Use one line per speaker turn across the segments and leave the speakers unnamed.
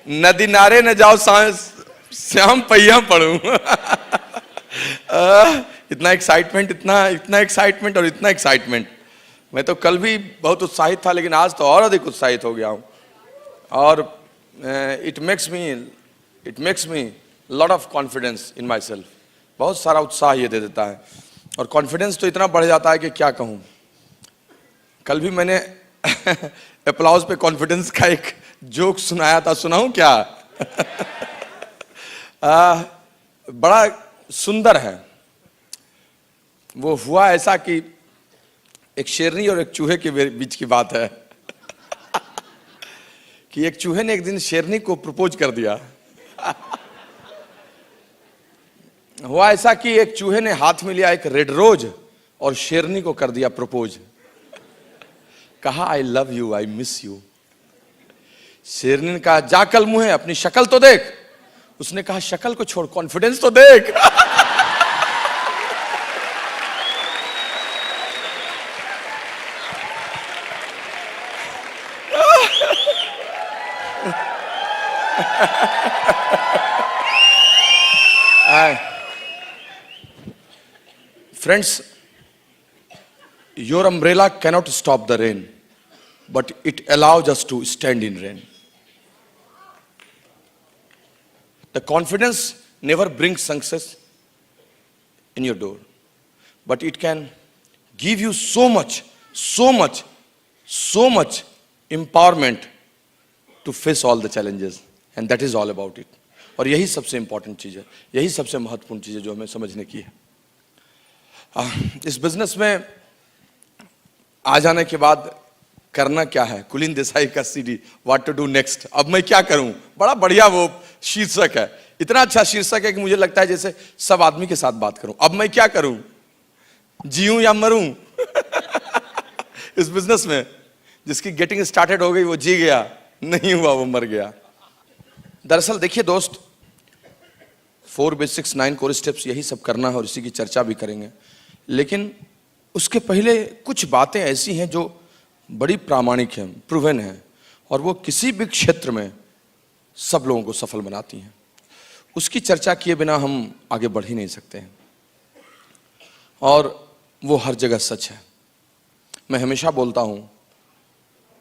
नदी नारे न जाओ श्याम पहिया पढ़ूं। इतना एक्साइटमेंट, इतना एक्साइटमेंट और इतना एक्साइटमेंट। मैं तो कल भी बहुत उत्साहित था, लेकिन आज तो और अधिक उत्साहित हो गया हूं। और it makes me lot of confidence in my self. बहुत सारा उत्साह ये दे देता है, और कॉन्फिडेंस तो इतना बढ़ जाता है कि क्या कहूं। कल भी मैंने अप्लाउज पे कॉन्फिडेंस का एक जोक सुनाया था, सुनाऊं क्या? बड़ा सुंदर है। वो हुआ ऐसा कि एक शेरनी और एक चूहे के बीच की बात है कि एक चूहे ने एक दिन शेरनी को प्रपोज कर दिया। हुआ ऐसा कि एक चूहे ने हाथ में लिया एक रेड रोज और शेरनी को कर दिया प्रपोज। कहा I love you, I miss you. शेरनी ने कहा जा कल मुंह है, अपनी शक्ल तो देख। उसने कहा शक्ल को छोड़, कॉन्फिडेंस तो देख। Friends, your umbrella cannot stop the rain, but it allows us to stand in rain. The confidence never brings success in your door, but it can give you so much empowerment to face all the challenges, and that is all about it. और यही सबसे important चीज है, यही सबसे महत्वपूर्ण चीज है जो हमें समझने की है। इस बिजनेस में आ जाने के बाद करना क्या है? कुलीन देसाई का CD what to do next, अब मैं क्या करूं, बड़ा बढ़िया वो शीर्षक है। इतना अच्छा शीर्षक है कि मुझे लगता है जैसे सब आदमी के साथ बात करूं। अब मैं क्या करूं, जीऊं या मरूं? इस बिजनेस में जिसकी गेटिंग स्टार्टेड हो गई वो जी गया, नहीं हुआ वो मर गया। दरअसल देखिए दोस्त, 4 बेसिक्स 9 कोर स्टेप्स, यही सब करना है और इसी की चर्चा भी करेंगे। लेकिन उसके पहले कुछ बातें ऐसी हैं जो बड़ी प्रामाणिक हैं, प्रूवन हैं, और वो किसी भी क्षेत्र में सब लोगों को सफल बनाती हैं। उसकी चर्चा किए बिना हम आगे बढ़ ही नहीं सकते हैं, और वो हर जगह सच है। मैं हमेशा बोलता हूं,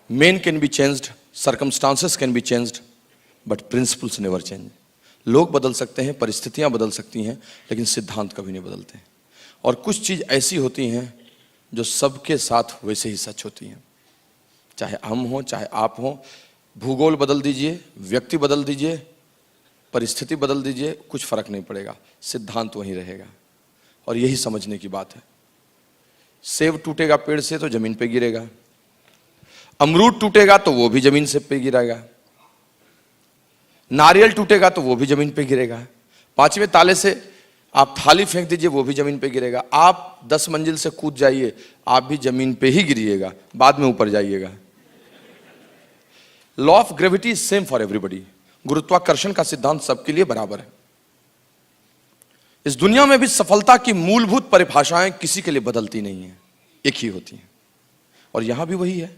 main can be changed, circumstances can be changed, but principles never change. लोग बदल सकते हैं, परिस्थितियां बदल सकती हैं, लेकिन सिद्धांत कभी नहीं बदलते। और कुछ चीज ऐसी होती हैं जो सबके साथ वैसे ही सच होती हैं, चाहे हम हो चाहे आप हो। भूगोल बदल दीजिए, व्यक्ति बदल दीजिए, परिस्थिति बदल दीजिए, कुछ फर्क नहीं पड़ेगा, सिद्धांत वहीं रहेगा। और यही समझने की बात है। सेब टूटेगा पेड़ से तो जमीन पे गिरेगा, अमरूद टूटेगा तो वो भी जमीन से पे गिरेगा, नारियल टूटेगा तो वो भी जमीन पे गिरेगा, 5वें ताले से आप थाली फेंक दीजिए वो भी जमीन पे गिरेगा, आप 10 मंजिल से कूद जाइए आप भी जमीन पे ही गिरिएगा, बाद में ऊपर जाइएगा। Law of gravity is same for everybody. गुरुत्वाकर्षण का सिद्धांत सबके लिए बराबर है। इस दुनिया में भी सफलता की मूलभूत परिभाषाएं किसी के लिए बदलती नहीं है, एक ही होती हैं, और यहां भी वही है।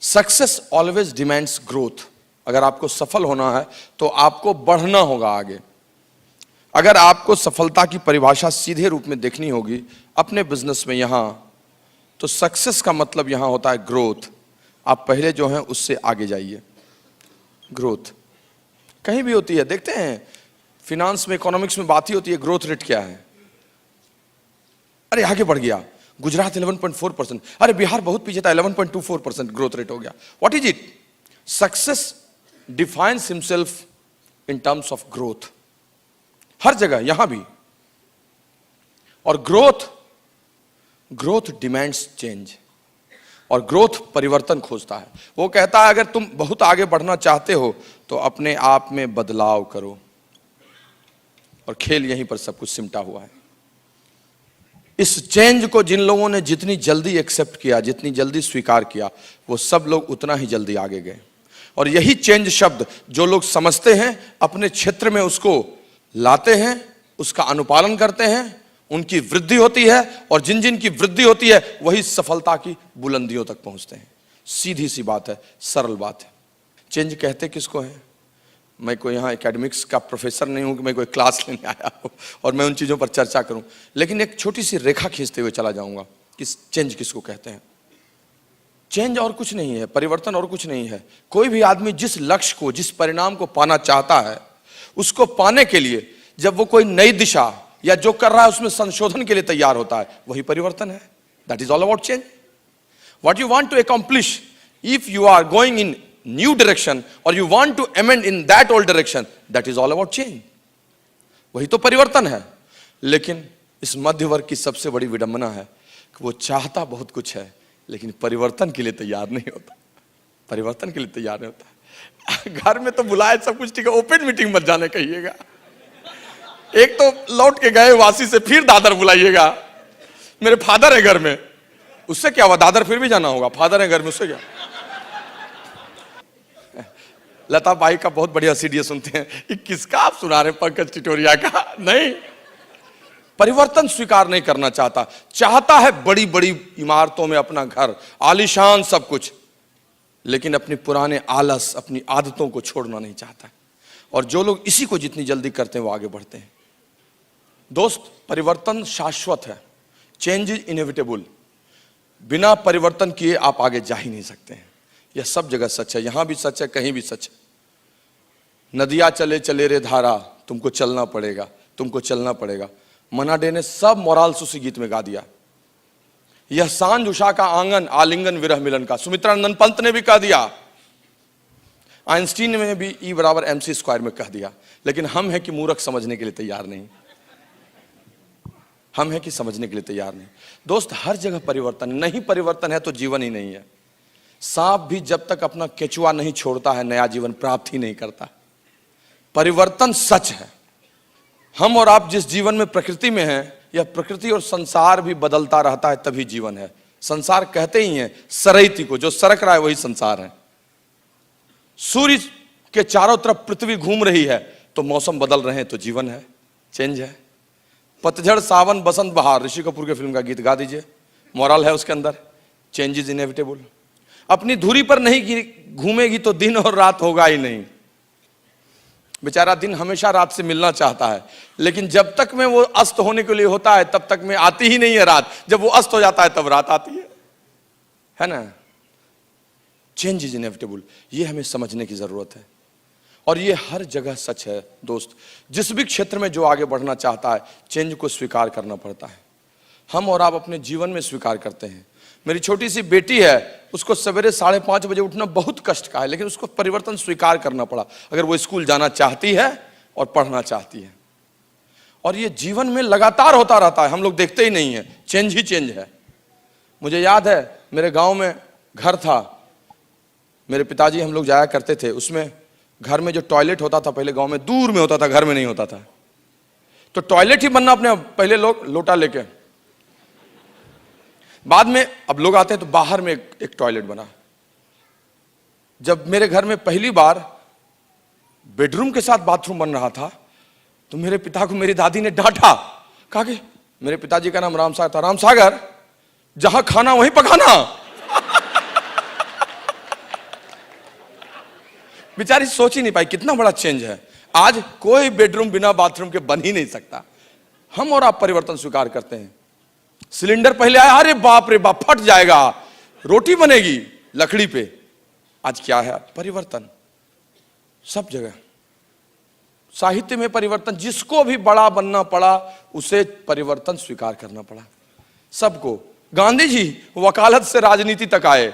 Success always demands growth. अगर आपको सफल होना है तो आपको बढ़ना होगा आगे। अगर आपको सफलता की परिभाषा सीधे रूप में देखनी होगी अपने बिजनेस में यहां, तो सक्सेस का मतलब यहां होता है ग्रोथ। आप पहले जो हैं उससे आगे जाइए। ग्रोथ कहीं भी होती है, देखते हैं फिनांस में, इकोनॉमिक्स में बात ही होती है ग्रोथ रेट क्या है। अरे आगे बढ़ गया, गुजरात 11.4%, अरे बिहार बहुत पीछे था, 11.24% ग्रोथ रेट हो गया। What is it? Success defines himself in terms of growth, हर जगह, यहां भी। और ग्रोथ डिमांड्स चेंज, और ग्रोथ परिवर्तन खोजता है। वो कहता है अगर तुम बहुत आगे बढ़ना चाहते हो तो अपने आप में बदलाव करो, और खेल यहीं पर सब कुछ सिमटा हुआ है। इस चेंज को जिन लोगों ने जितनी जल्दी एक्सेप्ट किया, जितनी जल्दी स्वीकार किया, वो सब लोग उतना ही जल्दी आगे गए। और यही चेंज शब्द जो लोग समझते हैं, अपने क्षेत्र में उसको लाते हैं, उसका अनुपालन करते हैं, उनकी वृद्धि होती है, और जिन जिन की वृद्धि होती है वही सफलता की बुलंदियों तक पहुंचते हैं। सीधी सी बात है, सरल बात है। चेंज कहते किसको है? मैं कोई यहाँ एकेडमिक्स का प्रोफेसर नहीं हूँ कि मैं कोई क्लास लेने आया हूँ और मैं उन चीज़ों पर चर्चा करूँ, लेकिन एक छोटी सी रेखा खींचते हुए चला जाऊँगा कि चेंज किसको कहते हैं। चेंज और कुछ नहीं है, परिवर्तन और कुछ नहीं है। कोई भी आदमी जिस लक्ष्य को, जिस परिणाम को पाना चाहता है, उसको पाने के लिए जब वो कोई नई दिशा या जो कर रहा है उसमें संशोधन के लिए तैयार होता है, वही परिवर्तन है। That is all about change. What you want to accomplish, if you are going in new direction और you want to amend in that old direction, that is all about change. वही तो परिवर्तन है। लेकिन इस मध्य वर्ग की सबसे बड़ी विडंबना है कि वो चाहता बहुत कुछ है लेकिन परिवर्तन के लिए तैयार नहीं होता। परिवर्तन के लिए तैयार नहीं होता। घर में तो बुलाए सब कुछ ठीक है, ओपन मीटिंग मत जाने कहिएगा। एक तो लौट के गए वासी से फिर दादर बुलाइएगा। मेरे फादर है घर में, उससे क्या हुआ, दादर फिर भी जाना होगा, फादर है घर में, उससे क्या। लता बाई का बहुत बढ़िया सीडीए सुनते हैं, किसका आप सुना रहे हैं, पंकज टिटोरिया का? नहीं, परिवर्तन स्वीकार नहीं करना चाहता। चाहता है बड़ी बड़ी इमारतों में अपना घर, आलीशान सब कुछ, लेकिन अपने पुराने आलस, अपनी आदतों को छोड़ना नहीं चाहता। और जो लोग इसी को जितनी जल्दी करते हैं वो आगे बढ़ते हैं। दोस्त, परिवर्तन शाश्वत है। Change is inevitable. बिना परिवर्तन किए आप आगे जा ही नहीं सकते हैं। यह सब जगह सच है, यहां भी सच है, कहीं भी सच है। नदियां चले चले रे धारा, तुमको चलना पड़ेगा, तुमको चलना पड़ेगा। मन्ना डे ने सब मोराल्स उसी गीत में गा दिया। यह सांझ उषा का आंगन, आलिंगन विरह मिलन का, सुमित्रानंद पंत ने भी कह दिया। आइंस्टीन ने भी E = mc² में कह दिया। लेकिन हम हैं कि मूर्ख समझने के लिए तैयार नहीं। हम हैं कि समझने के लिए तैयार नहीं। दोस्त, हर जगह परिवर्तन, नहीं परिवर्तन है तो जीवन ही नहीं है। सांप भी जब तक अपना केचुआ नहीं छोड़ता है, नया जीवन प्राप्त ही नहीं करता। परिवर्तन सच है। हम और आप जिस जीवन में प्रकृति में हैं, यह प्रकृति और संसार भी बदलता रहता है, तभी जीवन है। संसार कहते ही हैं सरैती को, जो सरक रहा है वही संसार है। सूर्य के चारों तरफ पृथ्वी घूम रही है तो मौसम बदल रहे हैं तो जीवन है, चेंज है। पतझड़, सावन, बसंत, बहार, ऋषि कपूर के फिल्म का गीत गा दीजिए, मोरल है उसके अंदर, चेंज इज इनएविटेबल। अपनी धुरी पर नहीं घूमेगी तो दिन और रात होगा ही नहीं। बेचारा दिन हमेशा रात से मिलना चाहता है, लेकिन जब तक में वो अस्त होने के लिए होता है तब तक में आती ही नहीं है रात। जब वो अस्त हो जाता है तब रात आती है ना। चेंज इज इनएविटेबल, ये हमें समझने की जरूरत है। और ये हर जगह सच है दोस्त। जिस भी क्षेत्र में जो आगे बढ़ना चाहता है, चेंज को स्वीकार करना पड़ता है। हम और आप अपने जीवन में स्वीकार करते हैं। मेरी छोटी सी बेटी है, उसको सवेरे 5:30 बजे उठना बहुत कष्ट का है, लेकिन उसको परिवर्तन स्वीकार करना पड़ा। अगर वो स्कूल जाना चाहती है और पढ़ना चाहती है, और ये जीवन में लगातार होता रहता है, हम लोग देखते ही नहीं है, चेंज ही चेंज है। मुझे याद है, मेरे गांव में घर था, मेरे पिताजी हम लोग जाया करते थे। उसमें घर में जो टॉयलेट होता था, पहले गांव में दूर में होता था, घर में नहीं होता था, तो टॉयलेट ही बनना अपने पहले लोग लोटा लेके, बाद में अब लोग आते हैं तो बाहर में एक टॉयलेट बना। जब मेरे घर में पहली बार बेडरूम के साथ बाथरूम बन रहा था तो मेरे पिता को मेरी दादी ने डांटा, कहा कि, मेरे पिताजी का नाम रामसागर था, रामसागर जहां खाना वहीं पकाना। बेचारी सोच ही नहीं पाई कितना बड़ा चेंज है। आज कोई बेडरूम बिना बाथरूम के बन ही नहीं सकता। हम और आप परिवर्तन स्वीकार करते हैं। सिलेंडर पहले आया, अरे बाप रे बाप, फट जाएगा, रोटी बनेगी लकड़ी पे। आज क्या है? परिवर्तन सब जगह। साहित्य में परिवर्तन, जिसको भी बड़ा बनना पड़ा उसे परिवर्तन स्वीकार करना पड़ा, सबको। गांधी जी वकालत से राजनीति तक आए,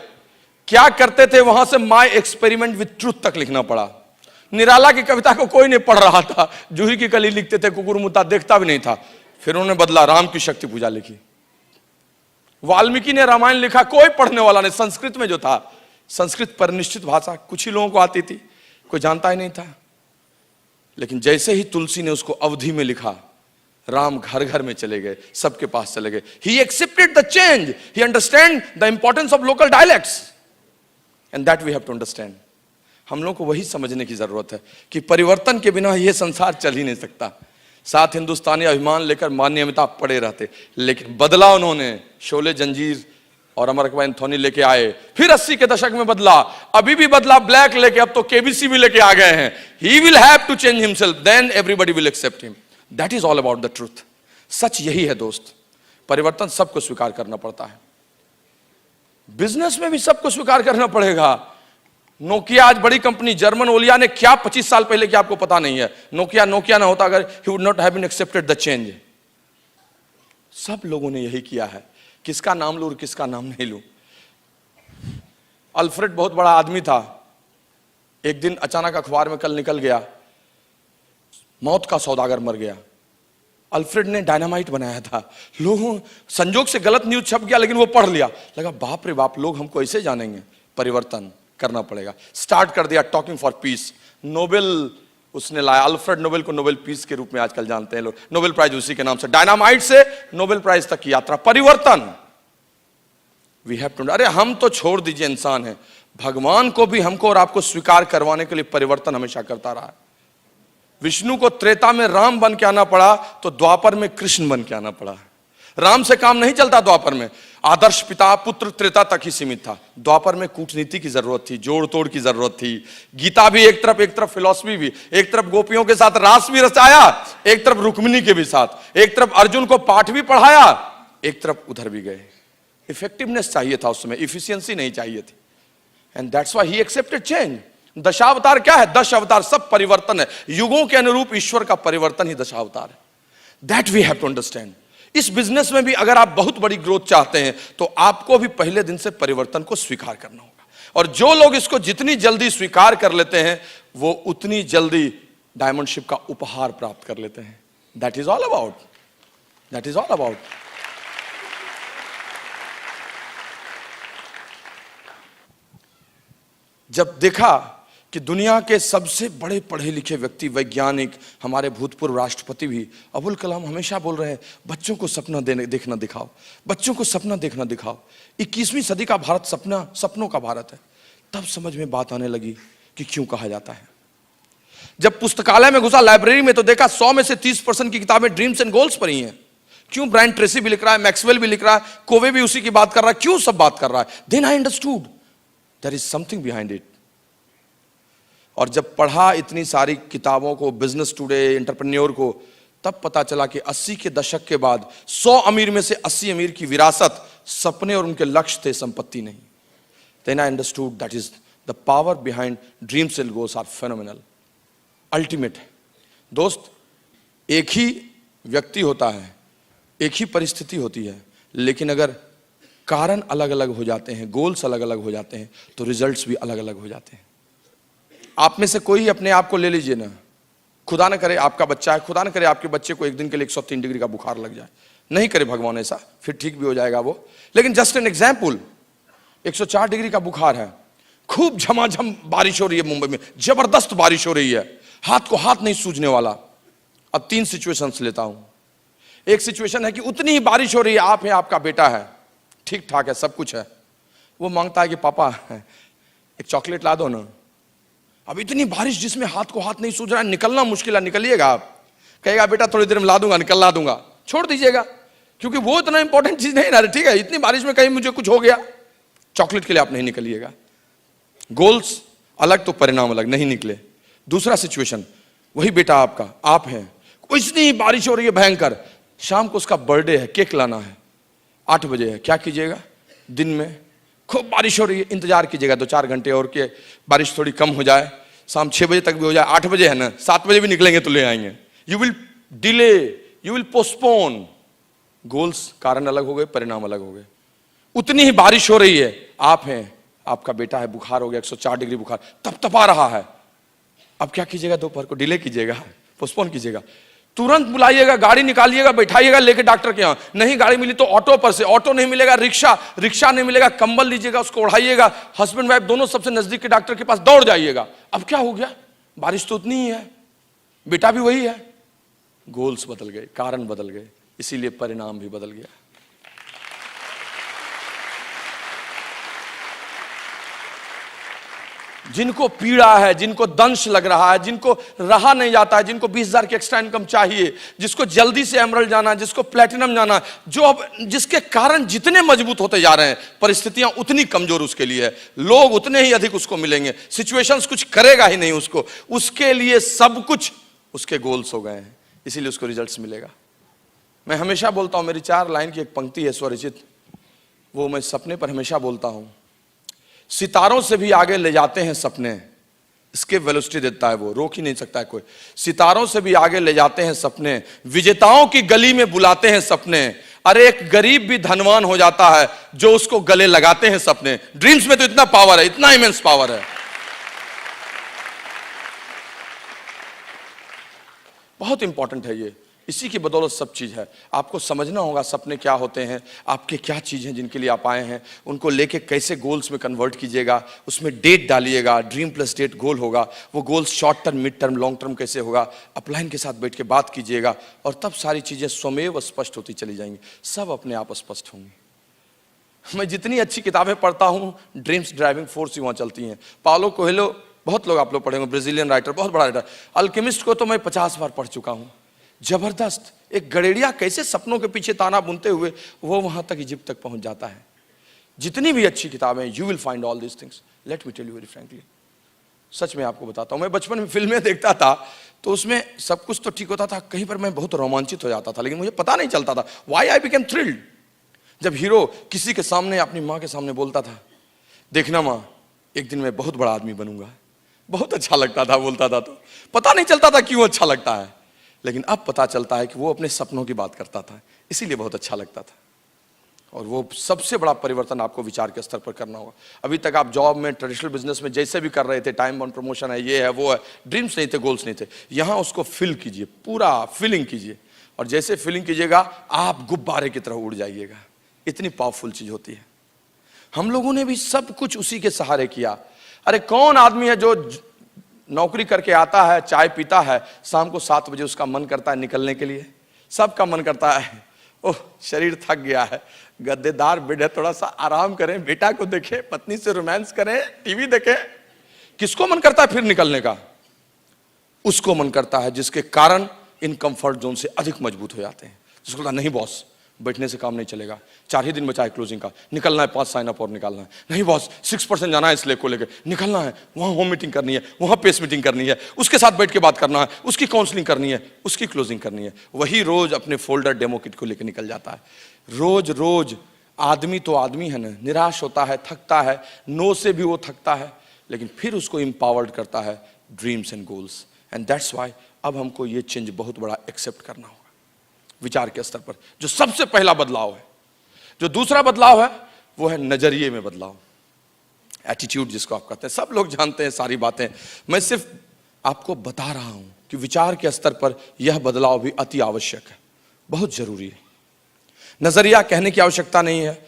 क्या करते थे वहां से माय एक्सपेरिमेंट विथ ट्रूथ तक लिखना पड़ा। निराला की कविता को कोई नहीं पढ़ रहा था, जूही की कली लिखते थे, कुकुरमुत्ता देखता भी नहीं था। फिर उन्होंने बदला, राम की शक्ति पूजा लिखी। वाल्मीकि ने रामायण लिखा, कोई पढ़ने वाला नहीं। संस्कृत में जो था, संस्कृत परिनिष्ठित भाषा, कुछ ही लोगों को आती थी, कोई जानता ही नहीं था। लेकिन जैसे ही तुलसी ने उसको अवधि में लिखा, राम घर घर में चले गए, सबके पास चले गए। He accepted the change, he understand the importance of local dialects, and that we have to understand. हम लोग को वही समझने की जरूरत है कि परिवर्तन के बिना यह संसार चल ही नहीं सकता। साथ हिंदुस्तानी अभिमान लेकर मान्य अमिताभ पड़े रहते, लेकिन बदला उन्होंने, शोले जंजीर और अमेरिका एंथोनी लेके आए, फिर 80 के दशक में बदला, अभी भी बदला ब्लैक लेके, अब तो केबीसी भी लेके आ गए हैं। He will have to change himself, then everybody will accept him. That is all about the truth. सच यही है दोस्त, परिवर्तन सबको स्वीकार करना पड़ता है। बिजनेस में भी सबको स्वीकार करना पड़ेगा। नोकिया आज बड़ी कंपनी, जर्मन ओलिया ने क्या 25 साल पहले क्या आपको पता नहीं है। नोकिया नोकिया ना होता अगर, he would not have been accepted the change. सब लोगों ने यही किया है। किसका नाम लूं और किसका नाम नहीं लूं। अल्फ्रेड बहुत बड़ा आदमी था। एक दिन अचानक अखबार में कल निकल गया, मौत का सौदागर मर गया। अल्फ्रेड ने डायनामाइट बनाया था। लोगों, संजोग से गलत न्यूज छप गया, लेकिन वो पढ़ लिया, लगा बाप रे बाप, लोग हमको ऐसे जानेंगे। परिवर्तन करना पड़ेगा। स्टार्ट कर दिया टॉकिंग फॉर पीस। नोबेल उसने लाया, अल्फ्रेड नोबेल को नोबेल पीस के रूप में आजकल जानते हैं लोग। नोबेल प्राइज उसी के नाम से, डायनामाइट से नोबेल प्राइज तक की यात्रा। परिवर्तन वी हैव टू। अरे हम तो छोड़ दीजिए इंसान है, भगवान को भी हमको और आपको स्वीकार करवाने के लिए परिवर्तन हमेशा करता रहा है। विष्णु को त्रेता में राम बन के आना पड़ा, तो द्वापर में कृष्ण बन के आना पड़ा। राम से काम नहीं चलता द्वापर में। आदर्श पिता पुत्र त्रेता तक ही सीमित था। द्वापर में कूटनीति की जरूरत थी, जोड़ तोड़ की जरूरत थी। गीता भी एक तरफ फिलॉसफी भी, एक तरफ गोपियों के साथ रास भी रचाया, एक तरफ रुक्मिणी के भी साथ, एक तरफ अर्जुन को पाठ भी पढ़ाया, एक तरफ उधर भी गए। इफेक्टिवनेस चाहिए था उस समय, इफिशियंसी नहीं चाहिए थी। And that's why he accepted change. Dashavatar क्या है? 10 अवतार, सब परिवर्तन है। युगों के अनुरूप ईश्वर का परिवर्तन ही दशावतार है। That we have to understand. इस बिजनेस में भी अगर आप बहुत बड़ी ग्रोथ चाहते हैं, तो आपको भी पहले दिन से परिवर्तन को स्वीकार करना होगा। और जो लोग इसको जितनी जल्दी स्वीकार कर लेते हैं, वो उतनी जल्दी डायमंडशिप का उपहार प्राप्त कर लेते हैं। That is all about, that is all about. जब देखा कि दुनिया के सबसे बड़े पढ़े लिखे व्यक्ति, वैज्ञानिक, हमारे भूतपूर्व राष्ट्रपति भी, अबुल कलाम हमेशा बोल रहे हैं बच्चों को सपना देखना दिखाओ, बच्चों को सपना देखना दिखाओ। 21वीं सदी का भारत सपनों का भारत है। तब समझ में बात आने लगी कि क्यों कहा जाता है। जब पुस्तकालय में घुसा, लाइब्रेरी में, तो देखा 100 में से 30% की किताबें ड्रीम्स एंड गोल्स पर ही हैं। क्यों? ब्रायन ट्रेसी भी लिख रहा है, मैक्सवेल भी लिख रहा है, कोवे भी उसी की बात कर रहा है। क्यों सब बात कर रहा है? Then I understood there is something behind it. और जब पढ़ा इतनी सारी किताबों को, बिजनेस टुडे, एंटरप्रेन्योर को, तब पता चला कि 80 के दशक के बाद 100 अमीर में से 80 अमीर की विरासत सपने और उनके लक्ष्य थे, संपत्ति नहीं। Then I understood that is the power behind dreams and goals are phenomenal, ultimate. दोस्त, एक ही व्यक्ति होता है, एक ही परिस्थिति होती है, लेकिन अगर कारण अलग अलग हो जाते हैं, गोल्स अलग अलग हो जाते हैं, तो रिजल्ट्स भी अलग अलग हो जाते हैं। आप में से कोई अपने आप को ले लीजिए ना, खुदा न करे आपका बच्चा है, खुदा न करे आपके बच्चे को एक दिन के लिए 103 डिग्री का बुखार लग जाए, नहीं करे भगवान ऐसा, फिर ठीक भी हो जाएगा वो। लेकिन जस्ट एन एग्जाम्पल, 104 डिग्री का बुखार है, खूब झमाझम बारिश हो रही है मुंबई में, जबरदस्त बारिश हो रही है, हाथ को हाथ नहीं सूझने वाला। अब 3 सिचुएशंस लेता हूं। एक सिचुएशन है कि उतनी ही बारिश हो रही है, आप है, आपका बेटा है, ठीक ठाक है, सब कुछ है। वो मांगता है कि पापा एक चॉकलेट ला दो ना। अब इतनी बारिश जिसमें हाथ को हाथ नहीं सूझ रहा है, निकलना मुश्किल है, निकलिएगा आप। कहेगा बेटा थोड़ी देर में ला दूंगा, निकलवा दूंगा, छोड़ दीजिएगा, क्योंकि वो इतना इंपॉर्टेंट चीज नहीं ना। ठीक है, इतनी बारिश में कहीं मुझे कुछ हो गया, चॉकलेट के लिए आप नहीं निकलिएगा। गोल्स अलग तो परिणाम अलग, नहीं निकले। दूसरा सिचुएशन, वही बेटा आपका, आप हैं, इतनी बारिश हो रही है भयंकर, शाम को उसका बर्थडे है, केक लाना है, 8 बजे है, क्या कीजिएगा? दिन में खूब बारिश हो रही है, इंतजार कीजिएगा 2-4 घंटे और के बारिश थोड़ी कम हो जाए, शाम 6 बजे तक भी हो जाए, 8 बजे है ना, 7 बजे भी निकलेंगे तो ले आएंगे। You will delay, you will postpone. Goals, कारण अलग हो गए, परिणाम अलग हो गए। उतनी ही बारिश हो रही है, आप हैं, आपका बेटा है, बुखार हो गया, 104 डिग्री बुखार, तपतपा रहा है। अब क्या कीजिएगा? दोपहर को डिले कीजिएगा, पोस्टपोन कीजिएगा, तुरंत बुलाइएगा, गाड़ी निकालिएगा, बैठाइएगा लेके डॉक्टर के यहाँ। नहीं गाड़ी मिली तो ऑटो पर से, ऑटो नहीं मिलेगा रिक्शा नहीं मिलेगा, कंबल लीजिएगा, उसको ओढ़ाइएगा, हस्बैंड वाइफ दोनों सबसे नजदीक के डॉक्टर के पास दौड़ जाइएगा। अब क्या हो गया? बारिश तो उतनी ही है, बेटा भी वही है। गोल्स बदल गए, कारण बदल गए, इसीलिए परिणाम भी बदल गया। जिनको पीड़ा है, जिनको दंश लग रहा है, जिनको रहा नहीं जाता है, जिनको 20,000 की एक्स्ट्रा इनकम चाहिए, जिसको जल्दी से एमरल्ड जाना, जिसको प्लेटिनम जाना, जो अब जिसके कारण जितने मजबूत होते जा रहे हैं, परिस्थितियां उतनी कमजोर उसके लिए है, लोग उतने ही अधिक उसको मिलेंगे, सिचुएशंस कुछ करेगा ही नहीं उसको, उसके लिए सब कुछ उसके गोल्स हो गए हैं, इसीलिए उसको रिजल्ट्स मिलेगा। मैं हमेशा बोलता हूं, मेरी 4 लाइन की एक पंक्ति है स्वरचित, वो मैं सपने पर हमेशा बोलता हूं। सितारों से भी आगे ले जाते हैं सपने, इसके वेलोसिटी देता है वो, रोक ही नहीं सकता है कोई। सितारों से भी आगे ले जाते हैं सपने, विजेताओं की गली में बुलाते हैं सपने। अरे एक गरीब भी धनवान हो जाता है जो उसको गले लगाते हैं सपने। ड्रीम्स में तो इतना पावर है, इतना इमेंस पावर है, बहुत इंपॉर्टेंट है ये। इसी की बदौलत सब चीज है। आपको समझना होगा सपने क्या होते हैं, आपके क्या चीज हैं जिनके लिए आप आए हैं, उनको लेके कैसे गोल्स में कन्वर्ट कीजिएगा, उसमें डेट डालिएगा, ड्रीम प्लस डेट गोल होगा, वो goals short term, mid term, long term कैसे होगा, अपलाइन के साथ बैठ के बात कीजिएगा, और तब सारी चीजें स्वमेव स्पष्ट होती चली जाएंगी, सब अपने आप स्पष्ट होंगी। मैं जितनी अच्छी किताबें पढ़ता हूं, ड्रीम्स ड्राइविंग फोर्स ही वहां चलती हैं। पाउलो कोएल्हो, बहुत लोग आप लोग पढ़ेंगे, ब्राजीलियन राइटर, बहुत बड़ा राइटर। अल्केमिस्ट को तो मैं 50 बार पढ़ चुका हूं। जबरदस्त, एक गड़ेड़िया कैसे सपनों के पीछे ताना बुनते हुए वो वहां तक, इजिप्ट तक पहुंच जाता है। जितनी भी अच्छी किताबें, you will find all this things. Let me tell you very frankly, सच में आपको बताता हूं, मैं बचपन में फिल्में देखता था तो उसमें सब कुछ तो ठीक होता था, कहीं पर मैं बहुत रोमांचित हो जाता था, लेकिन मुझे पता नहीं चलता था व्हाई आई बिकेम थ्रिल्ड। जब हीरो किसी के सामने, अपनी माँ के सामने बोलता था, देखना माँ एक दिन मैं बहुत बड़ा आदमी बनूंगा, बहुत अच्छा लगता था, बोलता था तो पता नहीं चलता था क्यों अच्छा लगता है, लेकिन अब पता चलता है कि वो अपने सपनों की बात करता था, इसीलिए बहुत अच्छा लगता था। और वो सबसे बड़ा परिवर्तन आपको विचार के स्तर पर करना होगा। अभी तक आप जॉब में, ट्रेडिशनल बिजनेस में जैसे भी कर रहे थे, टाइम बाउंड प्रमोशन है, ये है वो है, ड्रीम्स नहीं थे, गोल्स नहीं थे, यहां उसको फिल कीजिए, पूरा फिलिंग कीजिए, और जैसे फिलिंग कीजिएगा आप गुब्बारे की तरह उड़ जाइएगा। इतनी पावरफुल चीज होती है। हम लोगों ने भी सब कुछ उसी के सहारे किया। अरे कौन आदमी है जो नौकरी करके आता है, चाय पीता है, शाम को 7 बजे उसका मन करता है निकलने के लिए, सबका मन करता है, ओह शरीर थक गया है, गद्देदार बेड है, थोड़ा सा आराम करें, बेटा को देखें, पत्नी से रोमांस करें, टीवी देखें। किसको मन करता है फिर निकलने का? उसको मन करता है जिसके कारण इन कंफर्ट जोन से अधिक मजबूत हो जाते हैं। जिसको लगता नहीं बॉस बैठने से काम नहीं चलेगा, 4 ही दिन बचा है क्लोजिंग का, निकलना है, 5 साइन अप और निकालना है, नहीं बॉस 6% जाना है इस लेक को लेकर, निकलना है, वहां होम मीटिंग करनी है, वहां पेस मीटिंग करनी है, उसके साथ बैठ के बात करना है, उसकी काउंसलिंग करनी है, उसकी क्लोजिंग करनी है। वही रोज अपने फोल्डर डेमो किट को लेकर निकल जाता है। रोज रोज आदमी तो आदमी है ना, निराश होता है, थकता है, नो से भी वो थकता है, लेकिन फिर उसको एम्पावर्ड करता है dreams and goals. And that's why अब हमको ये चेंज बहुत बड़ा एक्सेप्ट करना होगा विचार के स्तर पर। जो सबसे पहला बदलाव है, जो दूसरा बदलाव है, वो है नजरिए में बदलाव, एटीट्यूड जिसको आप कहते हैं। सब लोग जानते हैं सारी बातें, मैं सिर्फ आपको बता रहा हूं कि विचार के स्तर पर यह बदलाव भी अति आवश्यक है, बहुत जरूरी है। नजरिया कहने की आवश्यकता नहीं है,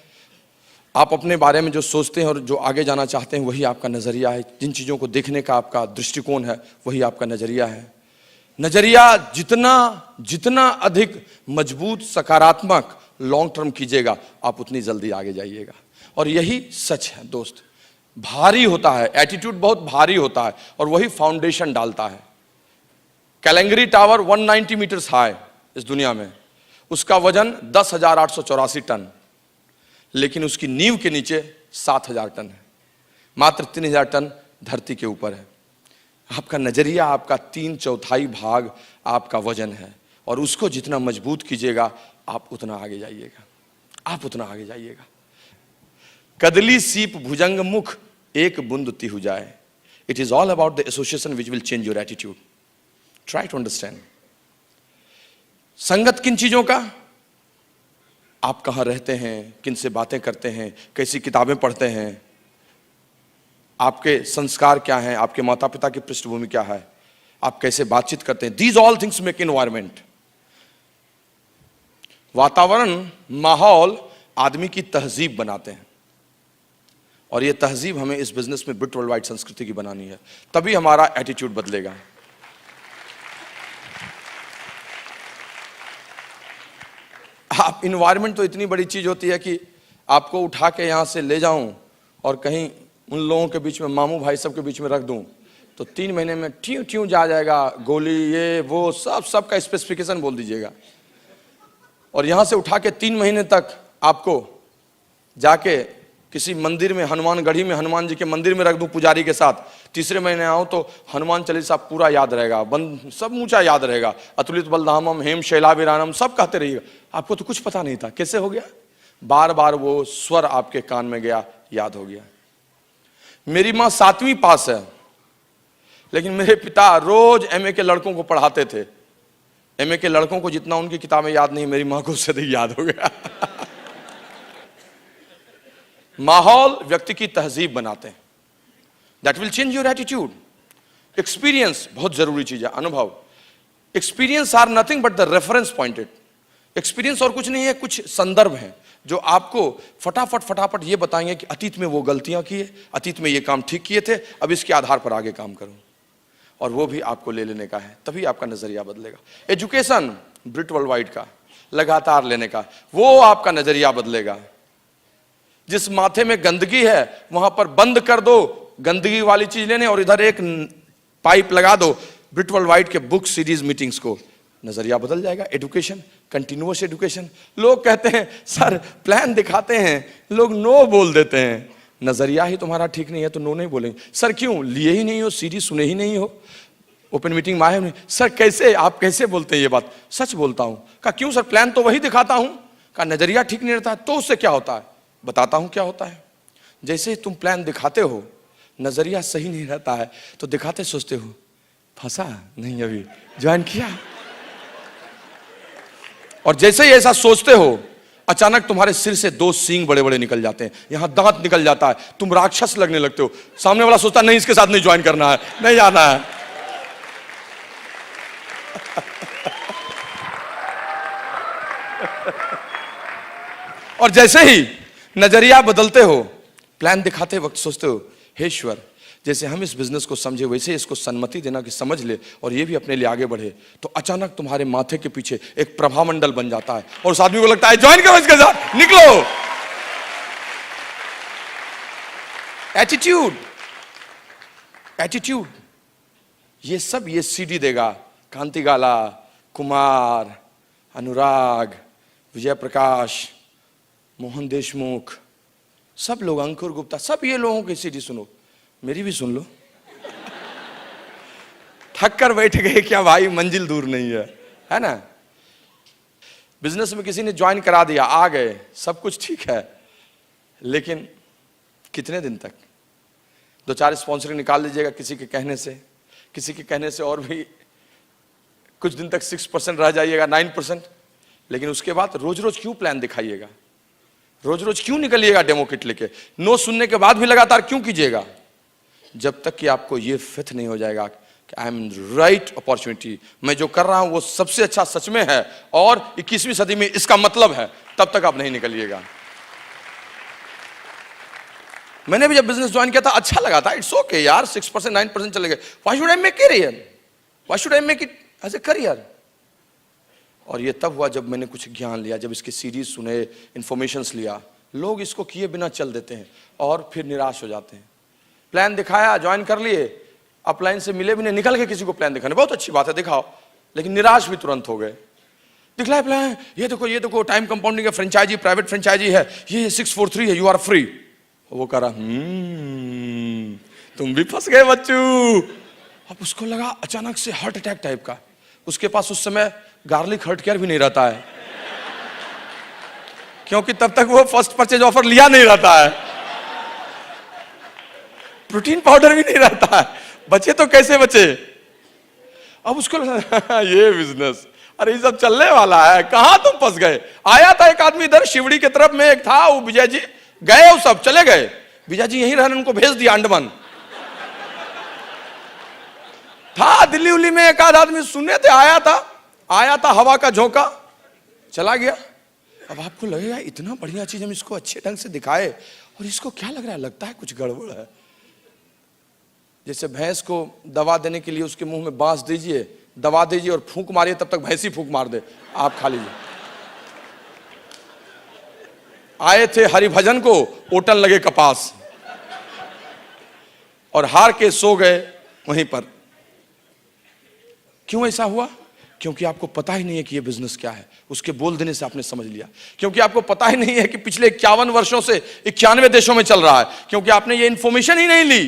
आप अपने बारे में जो सोचते हैं और जो आगे जाना चाहते हैं वही आपका नजरिया है। जिन चीजों को देखने का आपका दृष्टिकोण है वही आपका नजरिया है। नजरिया जितना अधिक मजबूत, सकारात्मक, लॉन्ग टर्म कीजिएगा आप उतनी जल्दी आगे जाइएगा। और यही सच है दोस्त, भारी होता है एटीट्यूड, बहुत भारी होता है, और वही फाउंडेशन डालता है। कैलेंगरी टावर 190 मीटर्स हाई इस दुनिया में, उसका वजन 10,884 टन, लेकिन उसकी नींव के नीचे 7,000 टन है, मात्र 3,000 टन धरती के ऊपर है। आपका नजरिया, आपका 3/4 भाग आपका वजन है, और उसको जितना मजबूत कीजिएगा आप उतना आगे जाइएगा, आप उतना आगे जाइएगा। कदली सीप भुजंग मुख एक बूंद तिहु जाए। It is all about the association which will change your attitude. Try to understand. संगत किन चीजों का, आप कहां रहते हैं, किन से बातें करते हैं, कैसी किताबें पढ़ते हैं, आपके संस्कार क्या हैं, आपके माता पिता की पृष्ठभूमि क्या है, आप कैसे बातचीत करते हैं। These all things make environment. वातावरण, माहौल आदमी की तहजीब बनाते हैं, और ये तहजीब हमें इस बिजनेस में बिट वर्ल्ड वाइड संस्कृति की बनानी है, तभी हमारा एटीट्यूड बदलेगा। आप इन्वायरमेंट तो इतनी बड़ी चीज होती है कि आपको उठा के यहां से ले जाऊं और कहीं उन लोगों के बीच में, मामू भाई सब के बीच में रख दूं तो 3 महीने में ट्यूं ट्यूं जा जाएगा, गोली ये वो सब का स्पेसिफिकेशन बोल दीजिएगा। और यहां से उठा के 3 महीने तक आपको जाके किसी मंदिर में, हनुमानगढ़ी में हनुमान जी के मंदिर में रख दूं पुजारी के साथ, तीसरे महीने आऊं तो हनुमान चालीसा पूरा याद रहेगा, बंद सब ऊंचा याद रहेगा, अतुलित बलधामम हेम शैलाभिरानम सब कहते रहिएगा। आपको तो कुछ पता नहीं था, कैसे हो गया? बार बार वो स्वर आपके कान में गया, याद हो गया। मेरी मां 7वीं पास है, लेकिन मेरे पिता रोज एमए के लड़कों को पढ़ाते थे। एमए के लड़कों को जितना उनकी किताबें याद नहीं, मेरी मां को उससे अधिक याद हो गया। माहौल व्यक्ति की तहजीब बनाते हैं। That will change your attitude. Experience बहुत जरूरी चीज है, अनुभव। Experience are nothing but the reference pointed. Experience और कुछ नहीं है, कुछ संदर्भ हैं जो आपको फटाफट ये बताएंगे कि अतीत में वो गलतियां किए, अतीत में ये काम ठीक किए थे, अब इसके आधार पर आगे काम करूं। और वो भी आपको ले लेने का है, तभी आपका नजरिया बदलेगा। एजुकेशन ब्रिट वर्ल्ड वाइड का लगातार लेने का, वो आपका नजरिया बदलेगा। जिस माथे में गंदगी है वहां पर बंद कर दो गंदगी वाली चीज लेने, और इधर एक पाइप लगा दो ब्रिट वर्ल्ड वाइड के बुक सीरीज मीटिंग्स को, नजरिया बदल जाएगा। Education, continuous education. लोग कहते हैं सर प्लान दिखाते हैं, लोग नो बोल देते हैं। नजरिया ही तुम्हारा ठीक नहीं है तो नो नहीं बोलेंगे। सर क्यों? लिए ही नहीं हो, सीरीज सुने ही नहीं हो, ओपन मीटिंग में आए नहीं। सर कैसे, आप कैसे बोलते हैं ये बात? सच बोलता हूं। कहा क्यों सर? प्लान तो वही दिखाता हूं। कहा नजरिया ठीक नहीं रहता है तो उससे क्या होता है? बताता हूं क्या होता है। जैसे तुम प्लान दिखाते हो, नजरिया सही नहीं रहता है तो दिखाते सोचते हो फंसा नहीं, अभी ज्वाइन किया। और जैसे ही ऐसा सोचते हो, अचानक तुम्हारे सिर से 2 सींग बड़े बड़े निकल जाते हैं, यहां दांत निकल जाता है, तुम राक्षस लगने लगते हो। सामने वाला सोचता नहीं इसके साथ नहीं ज्वाइन करना है, नहीं आना है। और जैसे ही नजरिया बदलते हो, प्लान दिखाते वक्त सोचते हो हे ईश्वर, जैसे हम इस बिजनेस को समझे वैसे इसको सम्मति देना कि समझ ले और ये भी अपने लिए आगे बढ़े, तो अचानक तुम्हारे माथे के पीछे एक प्रभामंडल बन जाता है और उस आदमी को लगता है ज्वाइन करो इसके साथ, निकलो। एटीट्यूड, एटीट्यूड, ये सब ये सीडी देगा। कांति गाला, कुमार, अनुराग, विजय प्रकाश, मोहन देशमुख, सब लोग, अंकुर गुप्ता, सब ये लोगों की सीडी सुनो, मेरी भी सुन लो। थक कर बैठ गए क्या भाई, मंजिल दूर नहीं है ना। बिजनेस में किसी ने ज्वाइन करा दिया, आ गए, सब कुछ ठीक है, लेकिन कितने दिन तक? 2-4 स्पॉन्सरिंग निकाल लीजिएगा किसी के कहने से, किसी के कहने से और भी कुछ दिन तक 6% रह जाइएगा, 9%। लेकिन उसके बाद रोज रोज क्यों प्लान दिखाइएगा? रोज रोज क्यों निकलिएगा डेमो किट लेके? नो सुनने के बाद भी लगातार क्यों कीजिएगा? जब तक कि आपको ये फिट नहीं हो जाएगा कि आई एम राइट अपॉर्चुनिटी, मैं जो कर रहा हूं वो सबसे अच्छा सच में है और 21वीं सदी में इसका मतलब है, तब तक आप नहीं निकलिएगा। मैंने भी जब बिजनेस ज्वाइन किया था अच्छा लगा था, इट्स ओके यार, 6% 9% चले गए, why should I make career, why should I make it as a career. और ये तब हुआ जब मैंने कुछ ज्ञान लिया, जब इसकी सीरीज सुने, इंफॉर्मेशंस लिया। लोग इसको किए बिना चल देते हैं और फिर निराश हो जाते हैं। प्लान दिखाया, ज्वाइन कर लिए, अपलाइन से मिले भी नहीं, निकल के किसी को प्लान दिखाने, बहुत अच्छी बात है दिखाओ, लेकिन निराश भी तुरंत हो गए। दिखलाए प्लान, ये देखो टाइम कंपाउंडिंग है, फ्रेंचाइजी, प्राइवेट फ्रेंचाइजी है, ये 643 है, यू आर फ्री। वो कह रहा तुम भी फंस गए बच्चू। अब उसको लगा अचानक से हार्ट अटैक टाइप का। उसके पास उस समय गार्लिक हर्ट केयर भी नहीं रहता है, क्योंकि तब तक वो फर्स्ट परचेज ऑफर लिया नहीं रहता है, प्रोटीन पाउडर भी नहीं रहता है, बचे तो कैसे बचे। अब उसको लगा ये बिजनेस, अरे ये सब चलने वाला है, कहां तुम फंस गए। आया था एक आदमी इधर शिवड़ी की तरफ में, एक था वो विजय जी, गए वो सब चले गए, विजय जी यहीं रहने, उनको भेज दिया अंडमान। था दिल्ली उल्ली में एक आध आदमी सुने थे, आया था हवा का झोंका, चला गया। अब आपको लगेगा इतना बढ़िया चीज हम इसको अच्छे ढंग से दिखाए और इसको क्या लग रहा है, लगता है कुछ गड़बड़ है। जैसे भैंस को दवा देने के लिए उसके मुंह में बांस दीजिए, दवा दीजिए और फूंक मारिए, तब तक भैंस ही फूंक मार दे, आप खा लीजिए। आए थे हरिभजन को, ओटन लगे कपास। और हार के सो गए वहीं पर। क्यों ऐसा हुआ? क्योंकि आपको पता ही नहीं है कि ये बिजनेस क्या है। उसके बोल देने से आपने समझ लिया। क्योंकि आपको पता ही नहीं है कि पिछले 51 वर्षों से 91 देशों में चल रहा है। क्योंकि आपने ये इंफॉर्मेशन ही नहीं ली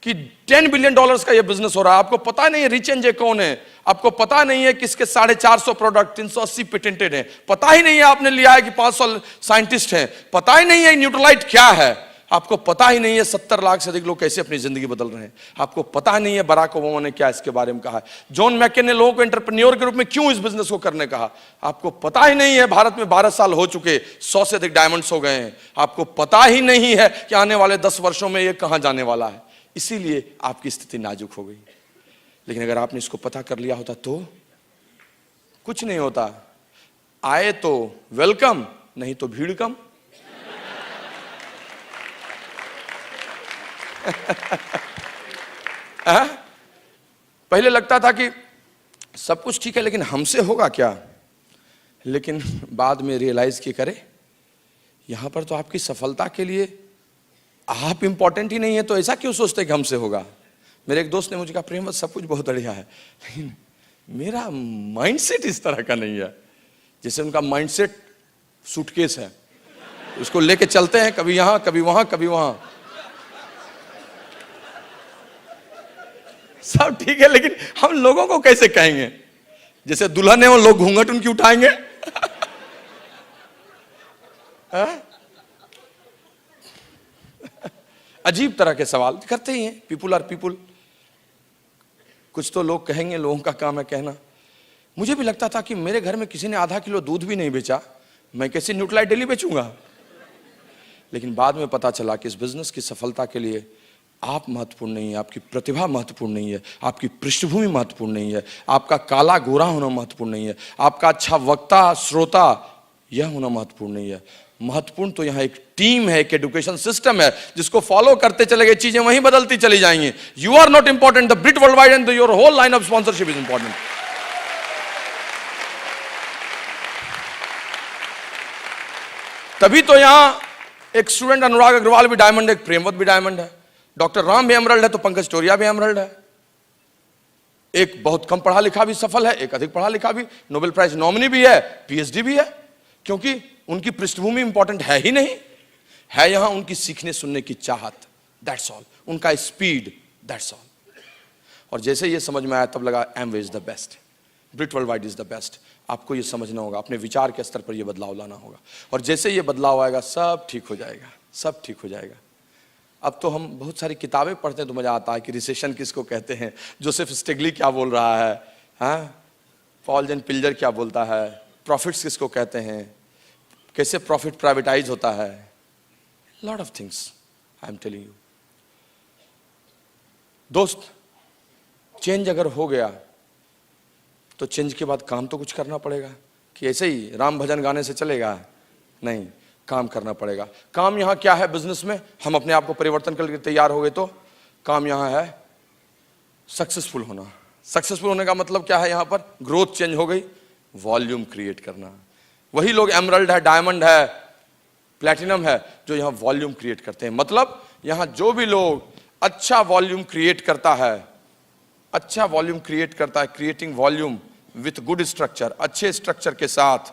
कि $10 बिलियन का ये बिजनेस हो रहा है। आपको पता नहीं है रिच एंड जे कौन है। आपको पता नहीं है किसके 450 प्रोडक्ट, 380 पेटेंटेड हैं। पता ही नहीं है आपने लिया है कि 500 साइंटिस्ट हैं। पता ही नहीं है न्यूट्रलाइट क्या है। आपको पता ही नहीं है 70 लाख से अधिक लोग कैसे अपनी जिंदगी बदल रहे हैं। आपको पता नहीं है बराक ओबामा ने क्या इसके बारे में कहा है। जॉन मैकेन ने लोगों को एंटरप्रेन्योर के रूप में क्यों इस बिजनेस को करने कहा। आपको पता ही नहीं है भारत में 12 साल हो चुके, 100 से अधिक डायमंड्स हो गए हैं। आपको पता ही नहीं है कि आने वाले 10 वर्षों में ये कहां जाने वाला है। इसीलिए आपकी स्थिति नाजुक हो गई। लेकिन अगर आपने इसको पता कर लिया होता तो कुछ नहीं होता। आए तो वेलकम, नहीं तो भीड़ कम। पहले लगता था कि सब कुछ ठीक है लेकिन हमसे होगा क्या। लेकिन बाद में रियलाइज किए करे यहां पर तो आपकी सफलता के लिए आप इंपॉर्टेंट ही नहीं है, तो ऐसा क्यों सोचते कि हमसे होगा। मेरे एक दोस्त ने मुझे कहा प्रेम सब कुछ बहुत बढ़िया है लेकिन मेरा माइंडसेट इस तरह का नहीं है। जैसे उनका माइंडसेट सूटकेस है, उसको लेके चलते हैं कभी यहां कभी वहां कभी वहां। सब ठीक है लेकिन हम लोगों को कैसे कहेंगे। जैसे दुल्हन है वो लोग घूंघट उनकी उठाएंगे। अजीब तरह के सवाल करते ही हैं। People are people. कुछ तो लोग कहेंगे, लोगों का काम है कहना। मुझे भी लगता था कि मेरे घर में किसी ने आधा किलो दूध भी नहीं बेचा, मैं कैसे न्यूट्रलाइट डेली बेचूंगा। लेकिन बाद में पता चला कि इस बिजनेस की सफलता के लिए आप महत्वपूर्ण नहीं है, आपकी प्रतिभा महत्वपूर्ण नहीं है, आपकी पृष्ठभूमि महत्वपूर्ण नहीं है, आपका काला गोरा होना महत्वपूर्ण नहीं है, आपका अच्छा वक्ता श्रोता यह होना महत्वपूर्ण नहीं है। महत्वपूर्ण तो यहाँ एक टीम है, एक एजुकेशन सिस्टम है जिसको फॉलो करते चले गए चीजें वहीं बदलती चली जाएंगी। You are not important, the Britt World Wide and your whole line of sponsorship is important. तभी तो यहां एक स्टूडेंट अनुराग अग्रवाल भी डायमंड है, एक प्रेमवत भी डायमंड है, डॉक्टर राम भी एमरल्ड है, तो पंकज टोरिया भी एमरल्ड है। एक बहुत कम पढ़ा लिखा भी सफल है, एक अधिक पढ़ा लिखा भी नोबेल प्राइज नॉमिनी भी है, पीएचडी भी है। क्योंकि उनकी पृष्ठभूमि इंपॉर्टेंट है ही नहीं, है यहां उनकी सीखने सुनने की चाहत, दैट्स ऑल, उनका स्पीड, दैट्स ऑल। और जैसे ये समझ में आया तब लगा Amway is the best, Britt World Wide is the best. आपको ये समझना होगा, अपने विचार के स्तर पर ये बदलाव लाना होगा। और जैसे ये बदलाव आएगा सब ठीक हो जाएगा, सब ठीक हो जाएगा। अब तो हम बहुत सारी किताबें पढ़ते हैं तो मजा आता है कि रिसेशन किसको कहते हैं, जोसेफ स्टिगली क्या बोल रहा है, हाँ, पॉल जेन पिल्जर क्या बोलता है, प्रॉफिट्स किसको कहते हैं, कैसे प्रॉफिट प्राइवेटाइज होता है, lot of things I am telling you. दोस्त, चेंज अगर हो गया तो चेंज के बाद काम तो कुछ करना पड़ेगा। कि ऐसे ही राम भजन गाने से चलेगा? नहीं, काम करना पड़ेगा। काम यहां क्या है बिजनेस में, हम अपने आप को परिवर्तन करके तैयार हो गए तो काम यहां है सक्सेसफुल होना। सक्सेसफुल होने का मतलब क्या है, यहां पर ग्रोथ चेंज हो गई, वॉल्यूम क्रिएट करना। वही लोग एमरल्ड है, डायमंड है, प्लैटिनम है जो यहां वॉल्यूम क्रिएट करते हैं। मतलब यहां जो भी लोग अच्छा वॉल्यूम क्रिएट करता है, अच्छा वॉल्यूम क्रिएट करता है, creating volume with good structure, अच्छे स्ट्रक्चर के साथ,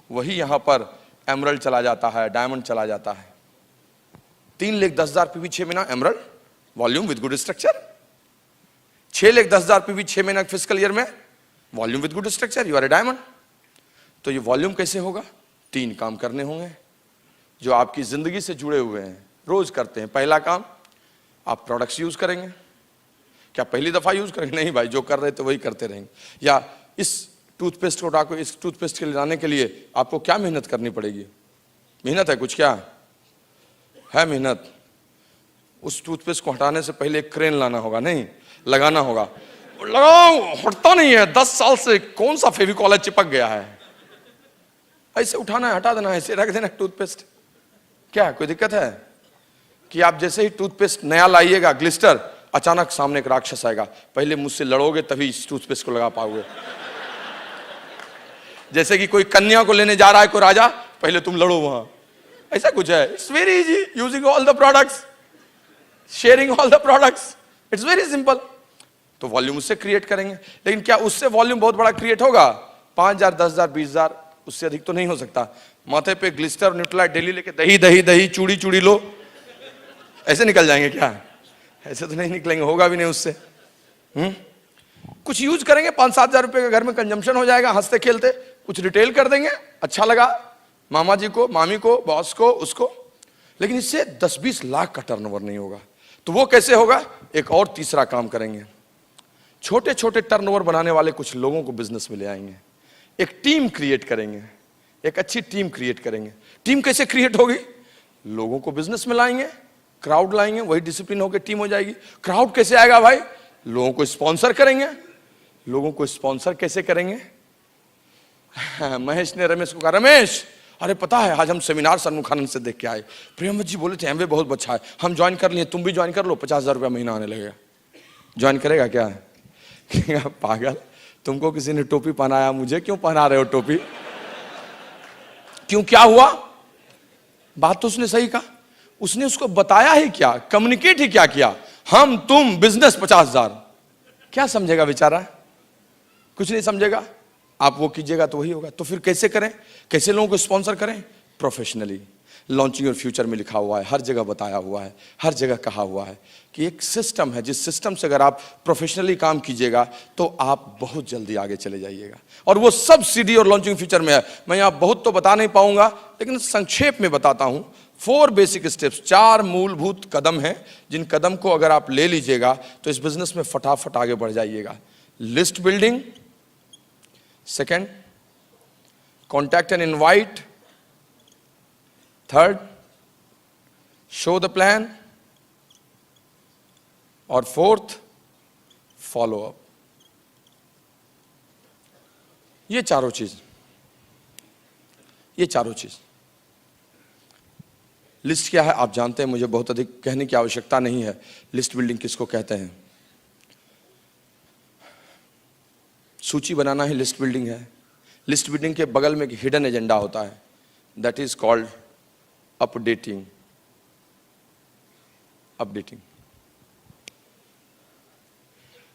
वही यहां पर एमरल्ड चला जाता है, डायमंड चला जाता है। 3,10,000 पीवी 6 महीना emerald volume with good structure, 6,10,000 PV 6 महीना फिजिकल ईयर में volume with good structure, you are a diamond. तो ये वॉल्यूम कैसे होगा? 3 काम करने होंगे जो आपकी जिंदगी से जुड़े हुए हैं, रोज करते हैं। पहला काम, आप प्रोडक्ट्स यूज करेंगे। क्या पहली दफा यूज करेंगे? नहीं भाई, जो कर रहे थे वही करते रहेंगे। या इस टूथपेस्ट को डाको, इस टूथपेस्ट के लाने के लिए आपको क्या मेहनत करनी पड़ेगी? मेहनत है कुछ? क्या है मेहनत? उस टूथपेस्ट को हटाने से पहले एक क्रेन लाना होगा, नहीं लगाना होगा। लगाओ, हटता नहीं है 10 साल से, कौन सा फेविकॉल चिपक गया है, ऐसे उठाना है, हटा देना है, ऐसे रख देना है टूथपेस्ट। क्या कोई दिक्कत है? कि आप जैसे ही टूथपेस्ट नया लाइएगा, ग्लिस्टर, अचानक सामने एक राक्षस आएगा, पहले मुझसे लड़ोगे तभी इस टूथपेस्ट को लगा पाओगे। जैसे कि कोई कन्या को लेने जा रहा है कोई राजा, पहले तुम लड़ो वहां, ऐसा कुछ है। It's very easy using all the products. Sharing all the products, it's very simple. तो वॉल्यूम उससे क्रिएट करेंगे, लेकिन क्या उससे वॉल्यूम बहुत बड़ा क्रिएट होगा? 5,000, 10,000, 20,000, उससे अधिक तो नहीं हो सकता। माथे पे ग्लिस्टर और न्यूट्रलाइट डेली लेके दही दही दही, चूड़ी चूड़ी लो, ऐसे निकल जाएंगे क्या? ऐसे तो नहीं निकलेंगे, होगा भी नहीं उससे। कुछ यूज करेंगे, 5-7,000 रुपए का घर में कंजम्पशन हो जाएगा, हंसते खेलते। कुछ रिटेल कर देंगे, अच्छा लगा मामा जी को, मामी को, बॉस को, उसको। लेकिन इससे 10-20 लाख का टर्नओवर नहीं होगा। तो वो कैसे होगा? एक और तीसरा काम करेंगे, छोटे छोटे टर्नओवर बनाने वाले कुछ लोगों को बिजनेस में ले आएंगे, एक टीम क्रिएट करेंगे, एक अच्छी टीम क्रिएट करेंगे। टीम कैसे क्रिएट होगी? लोगों को बिजनेस में लाएंगे, क्राउड लाएंगे, वही डिसिप्लिन होकर टीम हो जाएगी। क्राउड कैसे आएगा भाई? लोगों को स्पॉन्सर करेंगे। लोगों को स्पॉन्सर कैसे करेंगे? महेश ने रमेश को कहा, रमेश अरे पता है आज हम सेमिनार सन्मुखानंद से देख के आए, प्रियंवत जी बोले थे एमवे बहुत अच्छा है, हम ज्वाइन कर लिए, तुम भी ज्वाइन कर लो, 50,000 रुपया महीना आने लगेगा। ज्वाइन करेगा क्या? पागल, तुमको किसी ने टोपी पहनाया, मुझे क्यों पहना रहे हो टोपी? क्यों, क्या हुआ? बात तो उसने सही कहा। उसने उसको बताया ही क्या, कम्युनिकेट ही क्या किया? हम तुम बिजनेस 50,000। क्या समझेगा बेचारा? कुछ नहीं समझेगा। आप वो कीजिएगा तो वही होगा। तो फिर कैसे करें? कैसे लोगों को स्पॉन्सर करें? प्रोफेशनली। लॉन्चिंग योर फ्यूचर में लिखा हुआ है, हर जगह बताया हुआ है, हर जगह कहा हुआ है कि एक सिस्टम है, जिस सिस्टम से अगर आप प्रोफेशनली काम कीजिएगा तो आप बहुत जल्दी आगे चले जाइएगा। और वो सब सीडी और लॉन्चिंग फ्यूचर में है। मैं यहाँ बहुत तो बता नहीं पाऊंगा, लेकिन संक्षेप में बताता हूं। 4 बेसिक स्टेप्स, 4 मूलभूत कदम हैं, जिन कदम को अगर आप ले लीजिएगा तो इस बिजनेस में फटाफट आगे बढ़ जाइएगा। List building, second contact and invite, third show the plan, और फोर्थ फॉलो अप। ये चारों चीज, लिस्ट क्या है आप जानते हैं, मुझे बहुत अधिक कहने की आवश्यकता नहीं है। लिस्ट बिल्डिंग किसको कहते हैं? सूची बनाना ही लिस्ट बिल्डिंग है। लिस्ट बिल्डिंग के बगल में एक हिडन एजेंडा होता है, दैट इज कॉल्ड अपडेटिंग।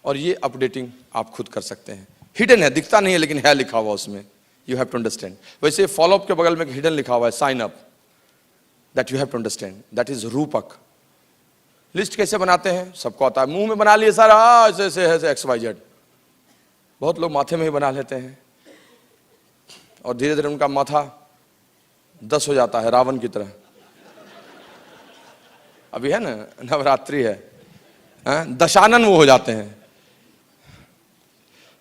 और ये अपडेटिंग आप खुद कर सकते हैं। हिडन है, दिखता नहीं है, लेकिन है लिखा हुआ उसमें। You have to understand. वैसे फॉलोअप के बगल में एक हिडन लिखा हुआ है, sign up, that you have to understand, that is रूपक। लिस्ट कैसे बनाते हैं? सबको आता है, मुंह में बना लिए सर, ऐसे ऐसे ऐसे XYZ। बहुत लोग माथे में ही बना लेते हैं और धीरे धीरे उनका माथा 10 हो जाता है, रावण की तरह। अभी है ना, नवरात्रि है, दशानन वो हो जाते हैं।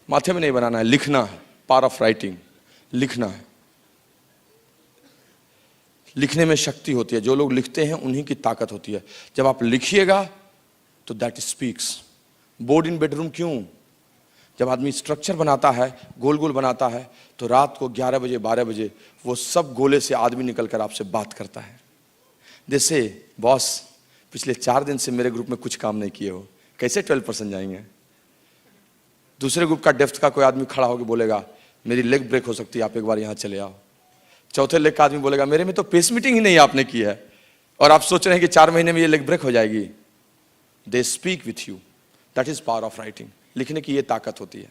माथे में नहीं बनाना है, लिखना है। पावर ऑफ राइटिंग, लिखना है। लिखने में शक्ति होती है, जो लोग लिखते हैं उन्हीं की ताकत होती है। जब आप लिखिएगा तो that speaks. Board in bedroom क्यों? जब आदमी स्ट्रक्चर बनाता है, गोल गोल बनाता है, तो रात को 11 बजे 12 बजे वो सब गोले से आदमी निकलकर आपसे बात करता है। जैसे बॉस पिछले 4 दिन से मेरे ग्रुप में कुछ काम नहीं किए हो, कैसे 12% जाएंगे? दूसरे ग्रुप का डेप्थ का कोई आदमी खड़ा होकर बोलेगा मेरी लेग ब्रेक हो सकती है, आप एक बार यहाँ चले आओ। चौथे लेग का आदमी बोलेगा मेरे में तो पेस मीटिंग ही नहीं आपने की है, और आप सोच रहे हैं कि 4 महीने में ये लेग ब्रेक हो जाएगी। They speak with you, that is power of writing. लिखने की ये ताकत होती है।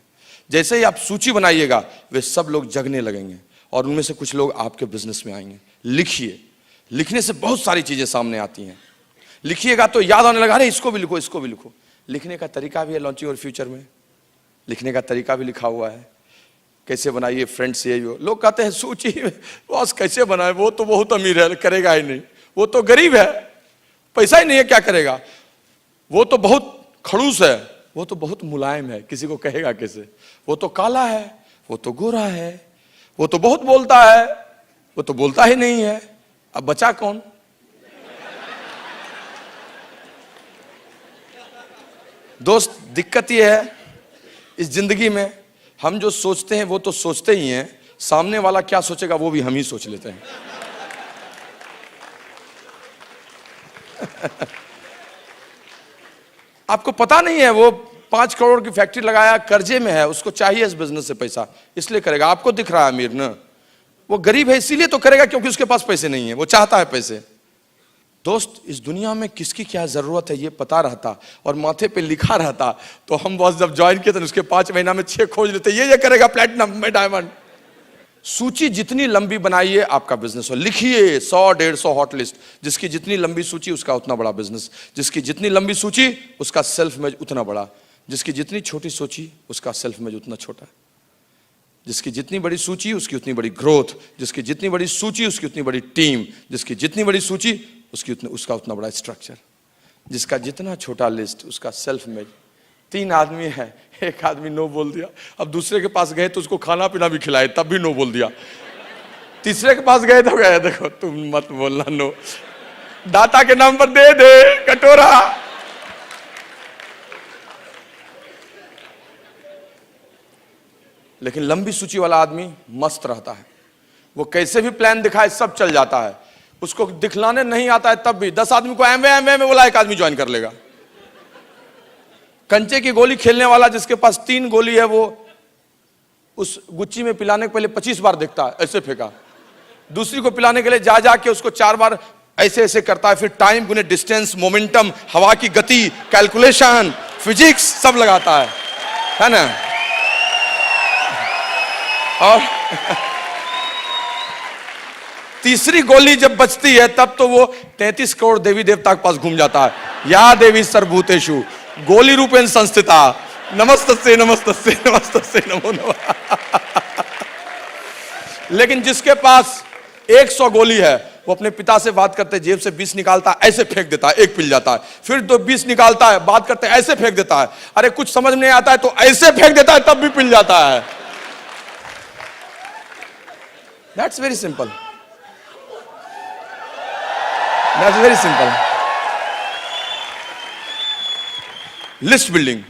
जैसे ही आप सूची बनाइएगा, वे सब लोग जगने लगेंगे और उनमें से कुछ लोग आपके बिजनेस में आएंगे। लिखिए, लिखने से बहुत सारी चीजें सामने आती हैं। लिखिएगा तो याद आने लगा, अरे इसको भी लिखो, इसको भी लिखो। लिखने का तरीका भी है लॉन्चिंग और फ्यूचर में, लिखने का तरीका भी लिखा हुआ है। कैसे बनाइए फ्रेंड्स, ये लोग कहते हैं सूची बॉस कैसे बनाए, वो तो बहुत अमीर है, करेगा ही नहीं। वो तो गरीब है, पैसा ही नहीं है, क्या करेगा? वो तो बहुत खड़ूस है, वो तो बहुत मुलायम है, किसी को कहेगा कैसे? वो तो काला है, वो तो गोरा है, वो तो बहुत बोलता है, वो तो बोलता ही नहीं है। अब बचा कौन? दोस्त, दिक्कत ये है इस जिंदगी में, हम जो सोचते हैं वो तो सोचते ही हैं, सामने वाला क्या सोचेगा वो भी हम ही सोच लेते हैं। आपको पता नहीं है, वो 5 करोड़ की फैक्ट्री लगाया, कर्जे में है, उसको चाहिए इस बिजनेस से पैसा, इसलिए करेगा। आपको दिख रहा है अमीर ना, वो गरीब है इसीलिए तो करेगा, क्योंकि उसके पास पैसे नहीं है, वो चाहता है पैसे। दोस्त, इस दुनिया में किसकी क्या जरूरत है ये पता रहता और माथे पे लिखा रहता तो हम बस जब ज्वाइन किए थे उसके 5 महीना में 6 खोज लेते, ये करेगा प्लेटिनम में डायमंड। सूची जितनी लंबी बनाइए आपका बिजनेस हो। लिखिए 100-150 हॉट लिस्ट, जिसकी जितनी लंबी सूची उसका उतना बड़ा बिजनेस, जिसकी जितनी लंबी सूची उसका सेल्फ इमेज उतना बड़ा, जिसकी जितनी छोटी सूची उसका सेल्फ इमेज उतना छोटा, जिसकी जितनी बड़ी सूची उसकी उतनी बड़ी ग्रोथ, जिसकी जितनी बड़ी सूची उसकी उतनी बड़ी टीम, जिसकी जितनी बड़ी सूची उसका उतना बड़ा स्ट्रक्चर, जिसका जितना छोटा लिस्ट उसका सेल्फ इमेज। 3 आदमी है, एक आदमी नो बोल दिया, अब दूसरे के पास गए तो उसको खाना पीना भी खिलाए तब भी नो बोल दिया, तीसरे के पास गए तो गए देखो तुम मत बोलना नो, दाता के नाम पर दे दे कटोरा। लेकिन लंबी सूची वाला आदमी मस्त रहता है, वो कैसे भी प्लान दिखाए सब चल जाता है, उसको दिखलाने नहीं आता है तब भी 10 आदमी को एमवे में बोला 1 आदमी ज्वाइन कर लेगा। कंचे की गोली खेलने वाला जिसके पास 3 गोली है वो उस गुच्ची में पिलाने के पहले 25 बार देखता है, ऐसे फेंका, दूसरी को पिलाने के लिए जा के उसको 4 बार ऐसे ऐसे करता है, फिर टाइम गुने डिस्टेंस, मोमेंटम, हवा की गति, कैलकुलेशन, फिजिक्स सब लगाता है ना। और तीसरी गोली जब बचती है तब तो वो 33 करोड़ देवी देवता के पास घूम जाता है, या देवी सर्वभूतेषु गोली रूपेण संस्थिता नमस्तस्यै नमस्तस्यै नमस्तस्यै नमो नमः। लेकिन जिसके पास 100 गोली है वो अपने पिता से बात करते जेब से 20 निकालता है, ऐसे फेंक देता है, 1 पिल जाता है, फिर 20 निकालता है, बात करते ऐसे फेंक देता है, अरे कुछ समझ नहीं आता है तो ऐसे फेंक देता है तब भी पिल जाता है। That's very simple. That's very simple. List building,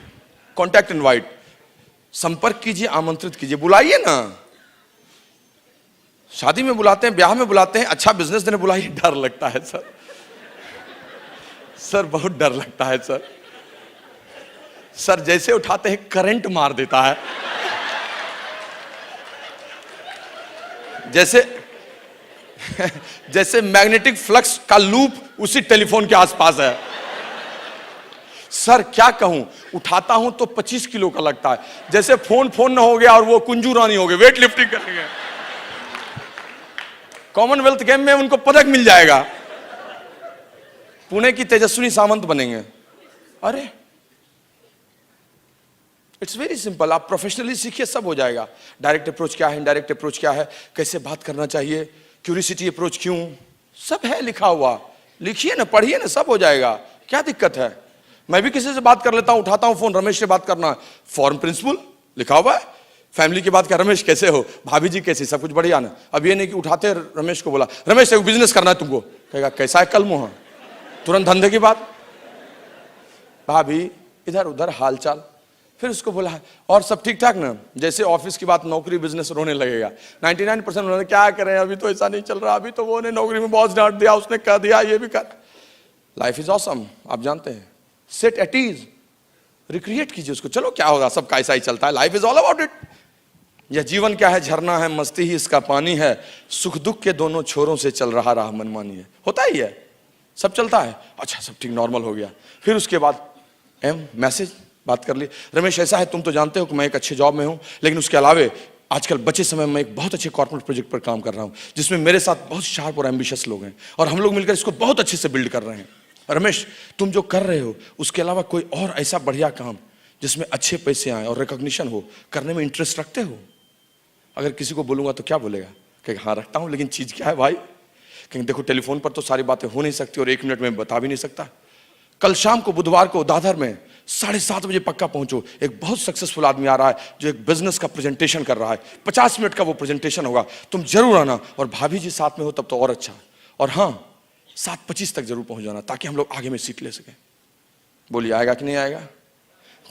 contact invite, संपर्क कीजिए, आमंत्रित कीजिए, बुलाइए ना। शादी में बुलाते हैं, ब्याह में बुलाते हैं, अच्छा बिजनेस देने बुलाइए, डर लगता है सर, सर बहुत डर लगता है सर, सर जैसे उठाते हैं करंट मार देता है, जैसे मैग्नेटिक फ्लक्स का लूप उसी टेलीफोन के आसपास है। सर क्या कहूं, उठाता हूं तो 25 किलो का लगता है, जैसे फोन ना हो गया और वो कुंजू रानी हो गए, वेट लिफ्टिंग करेंगे, कॉमनवेल्थ गेम में उनको पदक मिल जाएगा, पुणे की तेजस्विनी सावंत बनेंगे। अरे इट्स वेरी सिंपल, आप प्रोफेशनली सीखिए सब हो जाएगा। डायरेक्ट अप्रोच क्या है, इनडायरेक्ट अप्रोच क्या है, कैसे बात करना चाहिए, क्यूरियोसिटी अप्रोच क्यों, सब है लिखा हुआ, लिखिए ना, पढ़िए ना, सब हो जाएगा, क्या दिक्कत है। मैं भी किसी से बात कर लेता हूं, उठाता हूं फोन, रमेश से बात करना, फॉर्म प्रिंसिपल लिखा हुआ है, फैमिली की बात कर, रमेश कैसे हो, भाभी जी कैसे, सब कुछ बढ़िया ना। अब ये नहीं कि उठाते रमेश को बोला, रमेश एक बिजनेस करना है तुमको, कहेगा कैसा है कल मुहा, तुरंत धंधे की बात, भाभी इधर उधर हालचाल, फिर उसको बोला और सब ठीक ठाक ना, जैसे ऑफिस की बात, नौकरी बिजनेस रोने लगेगा। 99% उन्होंने क्या करें, अभी तो ऐसा नहीं चल रहा, अभी तो वो ने नौकरी में बॉस डांट दिया, उसने कह दिया, ये भी कर। लाइफ इज ऑसम, आप जानते हैं, सेट एट ईज, रिक्रिएट कीजिए उसको, चलो क्या होगा, सबका ऐसा ही चलता है, life is all about it. यह जीवन क्या है, झरना है, मस्ती ही इसका पानी है, सुख दुख के दोनों छोरों से चल रहा राह मनमानी है, होता ही है, सब चलता है, अच्छा सब ठीक नॉर्मल हो गया। फिर उसके बाद मैसेज बात कर ली, रमेश ऐसा है, तुम तो जानते हो कि मैं एक अच्छे जॉब में हूं, लेकिन उसके अलावे आजकल बचे समय में एक बहुत अच्छे कॉर्पोरेट प्रोजेक्ट पर काम कर रहा हूं, जिसमें मेरे साथ बहुत शार्प और एम्बिशियस लोग हैं, और हम लोग मिलकर इसको बहुत अच्छे से बिल्ड कर रहे हैं। रमेश तुम जो कर रहे हो उसके अलावा कोई और ऐसा बढ़िया काम जिसमें अच्छे पैसे आए और रिकॉग्निशन हो, करने में इंटरेस्ट रखते हो? अगर किसी को बोलूंगा तो क्या बोलेगा, कहेगा हाँ रखता हूं, लेकिन चीज क्या है भाई, कहेंगे देखो टेलीफोन पर तो सारी बातें हो नहीं सकती और 1 मिनट में बता भी नहीं सकता। कल शाम को बुधवार को दादर में 7:30 बजे पक्का पहुंचो, एक बहुत सक्सेसफुल आदमी आ रहा है जो एक बिजनेस का प्रेजेंटेशन कर रहा है, 50 मिनट का वो प्रेजेंटेशन होगा, तुम जरूर आना, और भाभी जी साथ में हो तब तो और अच्छा, और हाँ 7:25 तक जरूर पहुंच जाना ताकि हम लोग आगे में सीट ले सकें। बोलिए आएगा कि नहीं आएगा?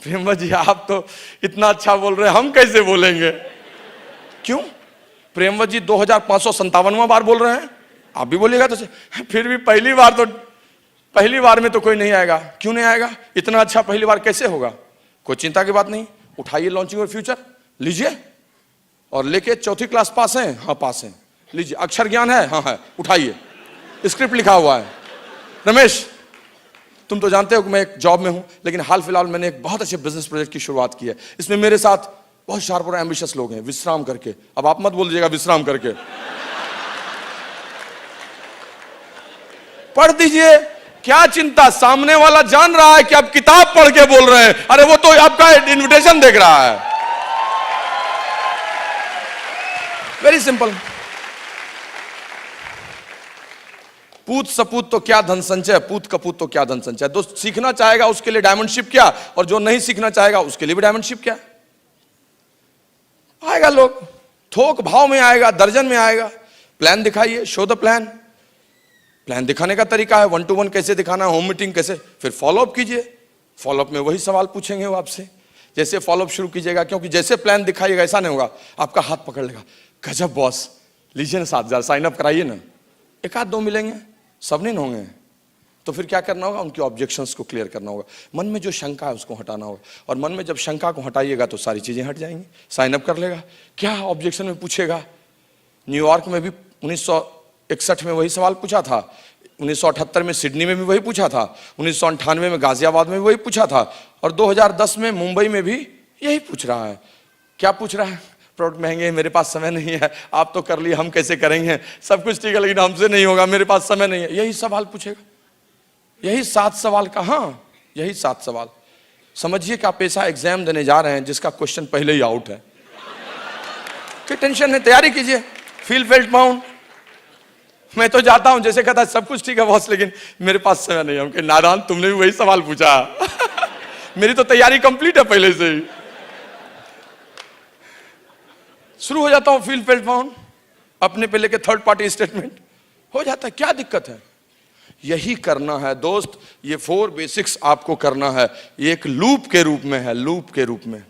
प्रेमवत जी आप तो इतना अच्छा बोल रहे हैं, हम कैसे बोलेंगे? क्यों? प्रेमवत जी 2557वां बार बोल रहे हैं, आप भी बोलिएगा तो फिर भी पहली बार में तो कोई नहीं आएगा। क्यों नहीं आएगा? इतना अच्छा पहली बार कैसे होगा? कोई चिंता की बात नहीं, उठाइए लॉन्चिंग और फ्यूचर लीजिए, और लेके 4th क्लास पास हैं? हाँ पास हैं, लीजिए। अक्षर ज्ञान है? हाँ है, उठाइए। स्क्रिप्ट लिखा हुआ है, रमेश, तुम तो जानते हो कि मैं एक जॉब में हूं, लेकिन हाल फिलहाल मैंने एक बहुत अच्छे बिजनेस प्रोजेक्ट की शुरुआत की है। इसमें मेरे साथ बहुत शार्प और एम्बिशियस लोग हैं, विश्राम करके। अब आप मत बोल दीजिएगा विश्राम करके, पढ़ दीजिए, क्या चिंता, सामने वाला जान रहा है कि आप किताब पढ़ के बोल रहे हैं। अरे वो तो आपका इनविटेशन देख रहा है। Very simple. पूत सपूत तो क्या धन संचय, पूत कपूत तो क्या धन संचय। जो सीखना चाहेगा उसके लिए डायमंडशिप क्या, और जो नहीं सीखना चाहेगा उसके लिए भी डायमंडशिप क्या। आएगा लोग, थोक भाव में आएगा, दर्जन में आएगा। प्लान दिखाइए, शो द प्लान। प्लान दिखाने का तरीका है 1-to-1 कैसे दिखाना, होम मीटिंग कैसे, फिर फॉलोअप कीजिए। फॉलोअप में वही सवाल पूछेंगे वो आपसे। जैसे फॉलोअप शुरू कीजिएगा, क्योंकि जैसे प्लान दिखाइएगा ऐसा नहीं होगा, आपका हाथ पकड़ लेगा, गजब बॉस, लीजिए ना 7,000 साइन अप कराइए ना। एक आध दो मिलेंगे, सब नहीं होंगे। तो फिर क्या करना होगा, उनके ऑब्जेक्शंस को क्लियर करना होगा, मन में जो शंका है उसको हटाना होगा। और मन में जब शंका को हटाइएगा तो सारी चीजें हट जाएंगी। साइन अप कर लेगा। क्या ऑब्जेक्शन में पूछेगा, न्यूयॉर्क में भी 1961 में वही सवाल पूछा था, 1978 में सिडनी में भी वही पूछा था, 1998 में गाजियाबाद में भी वही पूछा था, और 2010 में मुंबई में भी यही पूछ रहा है। क्या पूछ रहा है, प्रोडक्ट महंगे हैं, मेरे पास समय नहीं है, आप तो कर लिए, हम कैसे करेंगे, सब कुछ ठीक है लेकिन हमसे नहीं होगा, मेरे पास समय नहीं है। यही सवाल पूछेगा, यही 7 सवाल। कहाँ, यही 7 सवाल। समझिए कि आप ऐसा एग्जाम देने जा रहे हैं जिसका क्वेश्चन पहले ही आउट है। क्या टेंशन है, तैयारी कीजिए, फील फेल्ट माउंट। मैं तो जाता हूं, जैसे कहता सब कुछ ठीक है बॉस लेकिन मेरे पास समय नहीं है। हम कहे नादान, तुमने भी वही सवाल पूछा। मेरी तो तैयारी कंप्लीट है पहले से ही। शुरू हो जाता हूं फील फेल्ट माउंट, अपने पे लेके थर्ड पार्टी स्टेटमेंट हो जाता है। क्या दिक्कत है, यही करना है दोस्त। ये 4 बेसिक्स आपको करना है। ये एक लूप के रूप में है, लूप के रूप में।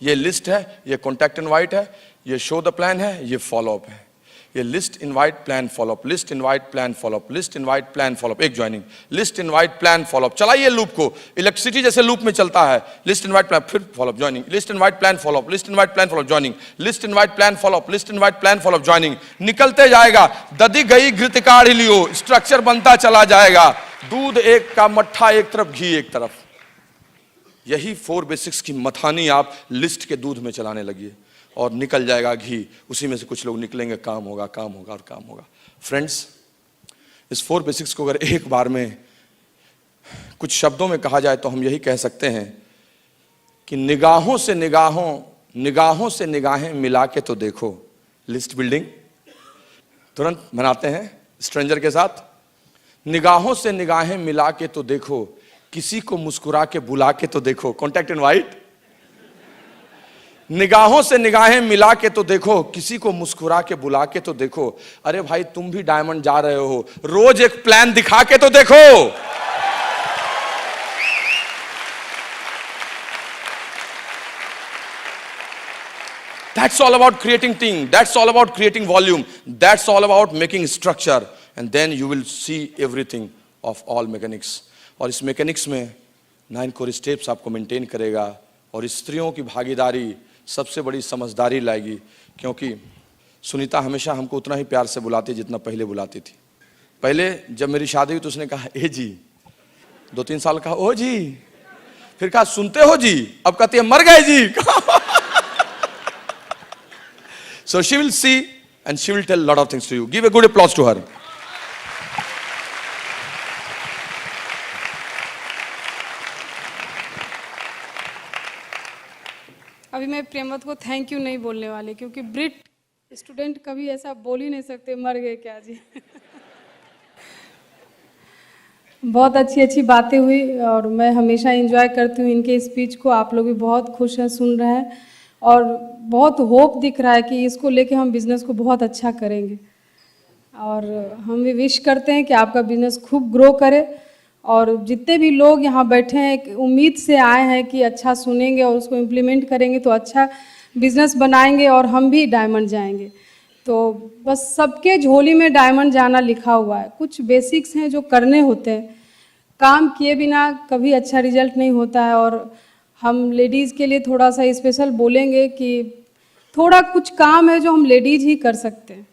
ये लिस्ट है, ये कॉन्टैक्ट इनवाइट है, ये शो द प्लान है, ये फॉलोअप है। ये list invite plan follow up, list invite plan follow up, list invite plan follow up, एक joining, list invite plan follow up. चलाइए लूप को, इलेक्ट्रिसिटी जैसे लूप में चलता है। लिस्ट इनवाइट प्लान, फिर follow up, joining, list invite plan follow up, list invite plan follow up, joining, list invite plan follow up, list invite plan follow up, joining. निकलते जाएगा, दधी गई घृत काढ़ लियो, स्ट्रक्चर बनता चला जाएगा। दूध एक का मट्ठा एक तरफ, घी एक तरफ। यही 4 बेसिक्स की मथानी आप लिस्ट के दूध में चलाने लगिए और निकल जाएगा घी। उसी में से कुछ लोग निकलेंगे, काम होगा, काम होगा और काम होगा। फ्रेंड्स, इस 4 बेसिक्स को अगर एक बार में कुछ शब्दों में कहा जाए तो हम यही कह सकते हैं कि निगाहों से निगाहें मिला के तो देखो। लिस्ट बिल्डिंग तुरंत बनाते हैं स्ट्रेंजर के साथ। निगाहों से निगाहें मिला के तो देखो, किसी को मुस्कुरा के बुला के तो देखो। Contact invite. निगाहों से निगाहें मिला के तो देखो, किसी को मुस्कुरा के बुला के तो देखो। अरे भाई, तुम भी डायमंड जा रहे हो, रोज एक प्लान दिखा के तो देखो। That's all about creating team. That's all about creating volume. That's all about making structure. And then you will see everything of all mechanics. और इस मैकेनिक्स में 9 कोर स्टेप्स आपको मेंटेन करेगा। और स्त्रियों की भागीदारी सबसे बड़ी समझदारी लाएगी, क्योंकि सुनीता हमेशा हमको उतना ही प्यार से बुलाती जितना पहले बुलाती थी। पहले जब मेरी शादी हुई तो उसने कहा ए जी, 2-3 साल कहा ओ जी, फिर कहा सुनते हो जी, अब कहती है मर गए जी। So she will see and she will tell a lot of things to you. Give a good applause to her.
अभी मैं प्रेमवत को थैंक यू नहीं बोलने वाली, क्योंकि ब्रिट स्टूडेंट कभी ऐसा बोल ही नहीं सकते मर गए क्या जी। बहुत अच्छी अच्छी बातें हुई और मैं हमेशा एंजॉय करती हूँ इनके स्पीच को। आप लोग भी बहुत खुश हैं, सुन रहे हैं और बहुत होप दिख रहा है कि इसको लेके हम बिज़नेस को बहुत अच्छा करेंगे। और हम भी विश करते हैं कि आपका बिज़नेस खूब ग्रो करे। और जितने भी लोग यहाँ बैठे हैं एक उम्मीद से आए हैं कि अच्छा सुनेंगे और उसको इम्प्लीमेंट करेंगे तो अच्छा बिज़नेस बनाएंगे और हम भी डायमंड जाएंगे। तो बस सबके झोली में डायमंड जाना लिखा हुआ है। कुछ बेसिक्स हैं जो करने होते हैं, काम किए बिना कभी अच्छा रिजल्ट नहीं होता है। और हम लेडीज़ के लिए थोड़ा सा स्पेशल बोलेंगे कि थोड़ा कुछ काम है जो हम लेडीज़ ही कर सकते हैं।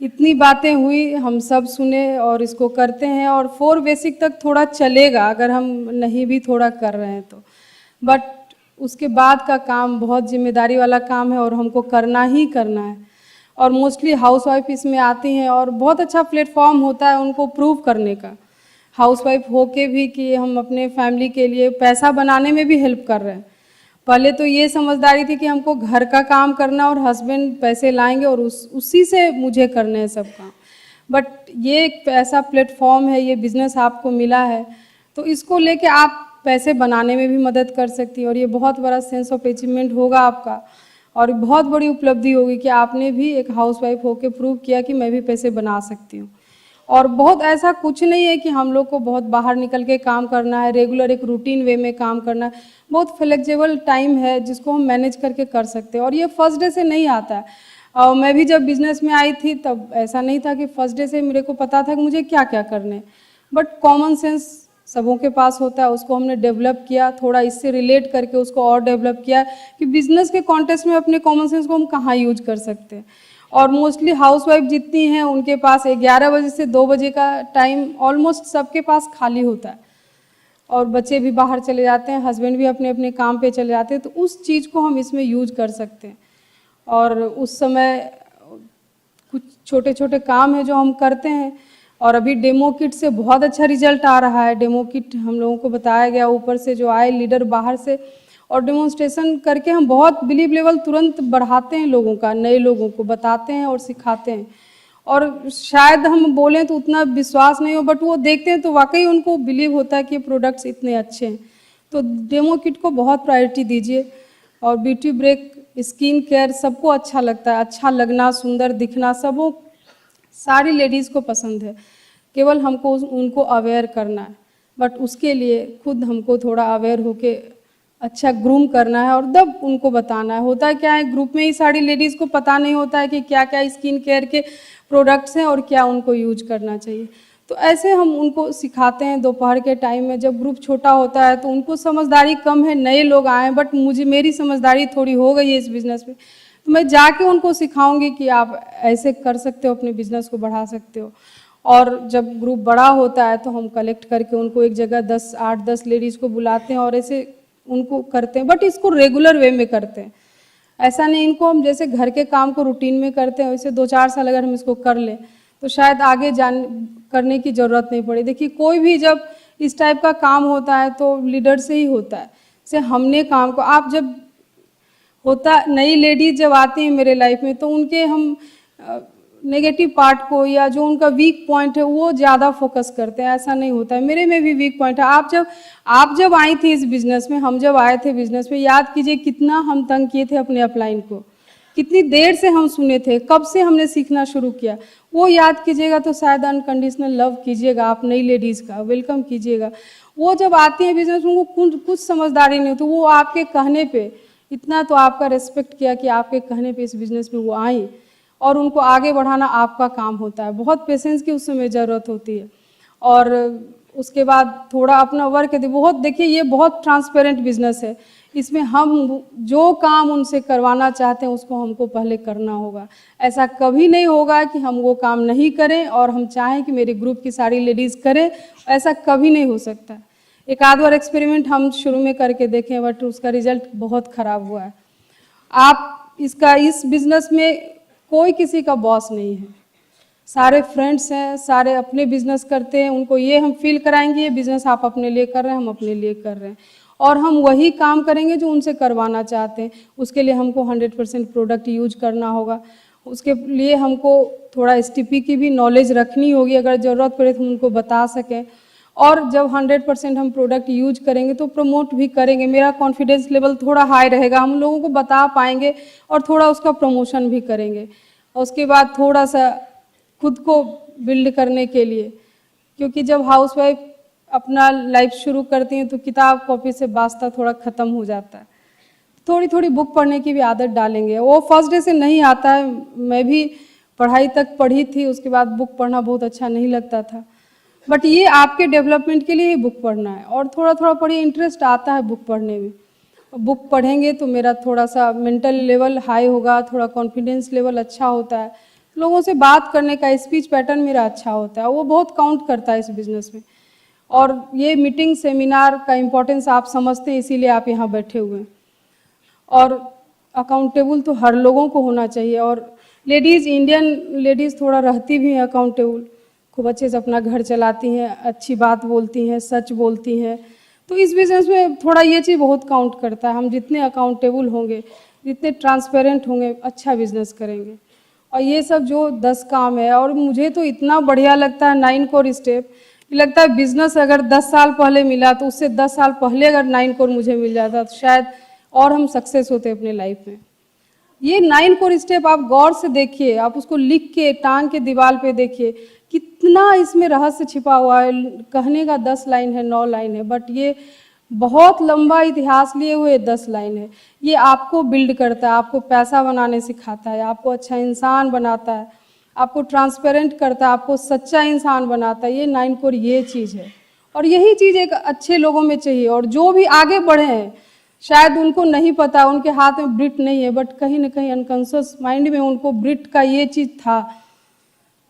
इतनी बातें हुई, हम सब सुने और इसको करते हैं, और 4 बेसिक तक थोड़ा चलेगा अगर हम नहीं भी थोड़ा कर रहे हैं तो, बट उसके बाद का काम बहुत जिम्मेदारी वाला काम है और हमको करना ही करना है। और मोस्टली हाउसवाइफ इसमें आती हैं और बहुत अच्छा प्लेटफॉर्म होता है उनको प्रूव करने का, हाउसवाइफ होके भी, कि हम अपने फैमिली के लिए पैसा बनाने में भी हेल्प कर रहे हैं। पहले तो ये समझदारी थी कि हमको घर का काम करना और हस्बैंड पैसे लाएंगे और उसी से मुझे करने हैं सब काम, बट ये एक ऐसा प्लेटफॉर्म है, ये बिजनेस आपको मिला है, तो इसको लेके आप पैसे बनाने में भी मदद कर सकती हैं और ये बहुत बड़ा सेंस ऑफ अचीवमेंट होगा आपका, और बहुत बड़ी उपलब्धि होगी कि आपने भी एक हाउसवाइफ होके प्रूव किया कि मैं भी पैसे बना सकती हूँ। और बहुत ऐसा कुछ नहीं है कि हम लोग को बहुत बाहर निकल के काम करना है, रेगुलर एक रूटीन वे में काम करना है, बहुत फ्लेक्सिबल टाइम है जिसको हम मैनेज करके कर सकते हैं, और ये फर्स्ट डे से नहीं आता है। मैं भी जब बिजनेस में आई थी तब ऐसा नहीं था कि फर्स्ट डे से मेरे को पता था कि मुझे क्या क्या करने हैं, बट कॉमन सेंस सबों के पास होता है, उसको हमने डेवलप किया, थोड़ा इससे रिलेट करके उसको और डेवलप किया कि बिजनेस के कॉन्टेक्स्ट में अपने कॉमन सेंस को हम कहाँ यूज कर सकते हैं। और मोस्टली हाउसवाइफ जितनी हैं उनके पास 11 बजे से 2 बजे का टाइम ऑलमोस्ट सबके पास खाली होता है, और बच्चे भी बाहर चले जाते हैं, हस्बैंड भी अपने अपने काम पे चले जाते हैं, तो उस चीज़ को हम इसमें यूज कर सकते हैं। और उस समय कुछ छोटे छोटे काम है जो हम करते हैं, और अभी डेमो किट से बहुत अच्छा रिजल्ट आ रहा है। डेमो किट हम लोगों को बताया गया ऊपर से जो आए लीडर बाहर से, और डेमोन्स्ट्रेशन करके हम बहुत बिलीव लेवल तुरंत बढ़ाते हैं लोगों का, नए लोगों को बताते हैं और सिखाते हैं। और शायद हम बोलें तो उतना विश्वास नहीं हो, बट वो देखते हैं तो वाकई उनको बिलीव होता है कि ये प्रोडक्ट्स इतने अच्छे हैं। तो डेमो किट को बहुत प्रायोरिटी दीजिए। और ब्यूटी ब्रेक, स्किन केयर सबको अच्छा लगता है, अच्छा लगना, सुंदर दिखना सबों सारी लेडीज़ को पसंद है, केवल हमको उनको अवेयर करना है, बट उसके लिए खुद हमको थोड़ा अवेयर होके अच्छा ग्रूम करना है और तब उनको बताना है। होता है क्या है, ग्रुप में ही सारी लेडीज़ को पता नहीं होता है कि क्या क्या स्किन केयर के प्रोडक्ट्स हैं और क्या उनको यूज करना चाहिए। तो ऐसे हम उनको सिखाते हैं दोपहर के टाइम में, जब ग्रुप छोटा होता है तो उनको समझदारी कम है, नए लोग आए, बट मेरी समझदारी थोड़ी हो गई है इस बिज़नेस में, तो मैं जाके उनको सिखाऊंगी कि आप ऐसे कर सकते हो, अपने बिजनेस को बढ़ा सकते हो। और जब ग्रुप बड़ा होता है तो हम कलेक्ट करके उनको एक जगह 8-10 लेडीज़ को बुलाते हैं और ऐसे उनको करते हैं, बट इसको रेगुलर वे में करते हैं। ऐसा नहीं इनको हम जैसे घर के काम को रूटीन में करते हैं वैसे 2-4 साल अगर हम इसको कर लें तो शायद आगे करने की ज़रूरत नहीं पड़े। देखिए कोई भी जब इस टाइप का काम होता है तो लीडर से ही होता है। जैसे हमने काम को, आप जब होता, नई लेडीज जब आती हैं मेरे लाइफ में तो उनके हम नेगेटिव पार्ट को या जो उनका वीक पॉइंट है वो ज़्यादा फोकस करते हैं। ऐसा नहीं होता है, मेरे में भी वीक पॉइंट है। आप जब आई थी इस बिज़नेस में, हम जब आए थे बिज़नेस में, याद कीजिए कितना हम तंग किए थे अपने अपलाइन को, कितनी देर से हम सुने थे, कब से हमने सीखना शुरू किया, वो याद कीजिएगा तो शायद अनकंडीशनल लव कीजिएगा आप नई लेडीज़ का, वेलकम कीजिएगा। वो जब आती हैं बिजनेस में उनको कुछ समझदारी नहीं होती, वो आपके कहने पे इतना तो आपका रेस्पेक्ट किया कि आपके कहने पे इस बिज़नेस में वो आई, और उनको आगे बढ़ाना आपका काम होता है। बहुत पेशेंस की उस समय ज़रूरत होती है। और उसके बाद थोड़ा अपना वर्क बहुत देखिए, ये बहुत ट्रांसपेरेंट बिजनेस है, इसमें हम जो काम उनसे करवाना चाहते हैं उसको हमको पहले करना होगा। ऐसा कभी नहीं होगा कि हम वो काम नहीं करें और हम चाहें कि मेरे ग्रुप की सारी लेडीज़ करें, ऐसा कभी नहीं हो सकता। एक आध बार एक्सपेरिमेंट हम शुरू में करके देखें बट उसका रिजल्ट बहुत ख़राब हुआ है। आप इस बिज़नेस में कोई किसी का बॉस नहीं है, सारे फ्रेंड्स हैं, सारे अपने बिजनेस करते हैं। उनको ये हम फील कराएंगे ये बिज़नेस आप अपने लिए कर रहे हैं, हम अपने लिए कर रहे हैं, और हम वही काम करेंगे जो उनसे करवाना चाहते हैं। उसके लिए हमको 100% प्रोडक्ट यूज करना होगा, उसके लिए हमको थोड़ा STP की भी नॉलेज रखनी होगी, अगर ज़रूरत पड़े तो हम उनको बता सकें। और जब 100% हम प्रोडक्ट यूज करेंगे तो प्रमोट भी करेंगे, मेरा कॉन्फिडेंस लेवल थोड़ा हाई रहेगा, हम लोगों को बता पाएंगे और थोड़ा उसका प्रमोशन भी करेंगे। और उसके बाद थोड़ा सा खुद को बिल्ड करने के लिए, क्योंकि जब हाउसवाइफ अपना लाइफ शुरू करती हैं तो किताब कॉपी से वास्ता थोड़ा ख़त्म हो जाता है। थोड़ी थोड़ी बुक पढ़ने की भी आदत डालेंगे, वो फर्स्ट डे से नहीं आता है। मैं भी पढ़ाई तक पढ़ी थी, उसके बाद बुक पढ़ना बहुत अच्छा नहीं लगता था, बट ये आपके डेवलपमेंट के लिए ही बुक पढ़ना है, और थोड़ा थोड़ा पढ़िए, इंटरेस्ट आता है बुक पढ़ने में। बुक पढ़ेंगे तो मेरा थोड़ा सा मेंटल लेवल हाई होगा, थोड़ा कॉन्फिडेंस लेवल अच्छा होता है, लोगों से बात करने का स्पीच पैटर्न मेरा अच्छा होता है, वो बहुत काउंट करता है इस बिज़नेस में। और ये मीटिंग सेमिनार का इम्पोर्टेंस आप समझते हैं, इसीलिए आप यहाँ बैठे हुए हैं। और अकाउंटेबल तो हर लोगों को होना चाहिए, और लेडीज़, इंडियन लेडीज़ थोड़ा रहती भी हैं अकाउंटेबल, खूब अच्छे से अपना घर चलाती हैं, अच्छी बात बोलती हैं, सच बोलती हैं। तो इस बिज़नेस में थोड़ा ये चीज़ बहुत काउंट करता है। हम जितने अकाउंटेबल होंगे, जितने ट्रांसपेरेंट होंगे, अच्छा बिज़नेस करेंगे। और ये सब जो 10 काम है, और मुझे तो इतना बढ़िया लगता है 9 कोर स्टेप, लगता है बिज़नेस अगर 10 साल पहले मिला तो उससे 10 साल पहले अगर 9 कोर मुझे मिल जाता तो शायद और हम सक्सेस होते अपने लाइफ में। ये 9 कोर स्टेप आप गौर से देखिए, आप उसको लिख के टांग के दीवार पे देखिए, कितना इसमें रहस्य छिपा हुआ है। कहने का 10 लाइन है, 9 लाइन है, बट ये बहुत लंबा इतिहास लिए हुए 10 लाइन है। ये आपको बिल्ड करता है, आपको पैसा बनाने सिखाता है, आपको अच्छा इंसान बनाता है, आपको ट्रांसपेरेंट करता है, आपको सच्चा इंसान बनाता है। ये 9 कोर ये चीज़ है, और यही चीज़ एक अच्छे लोगों में चाहिए। और जो भी आगे बढ़े हैं, शायद उनको नहीं पता, उनके हाथ में ब्रिट नहीं है, बट कहीं ना कहीं अनकॉन्शियस माइंड में उनको ब्रिट का ये चीज़ था,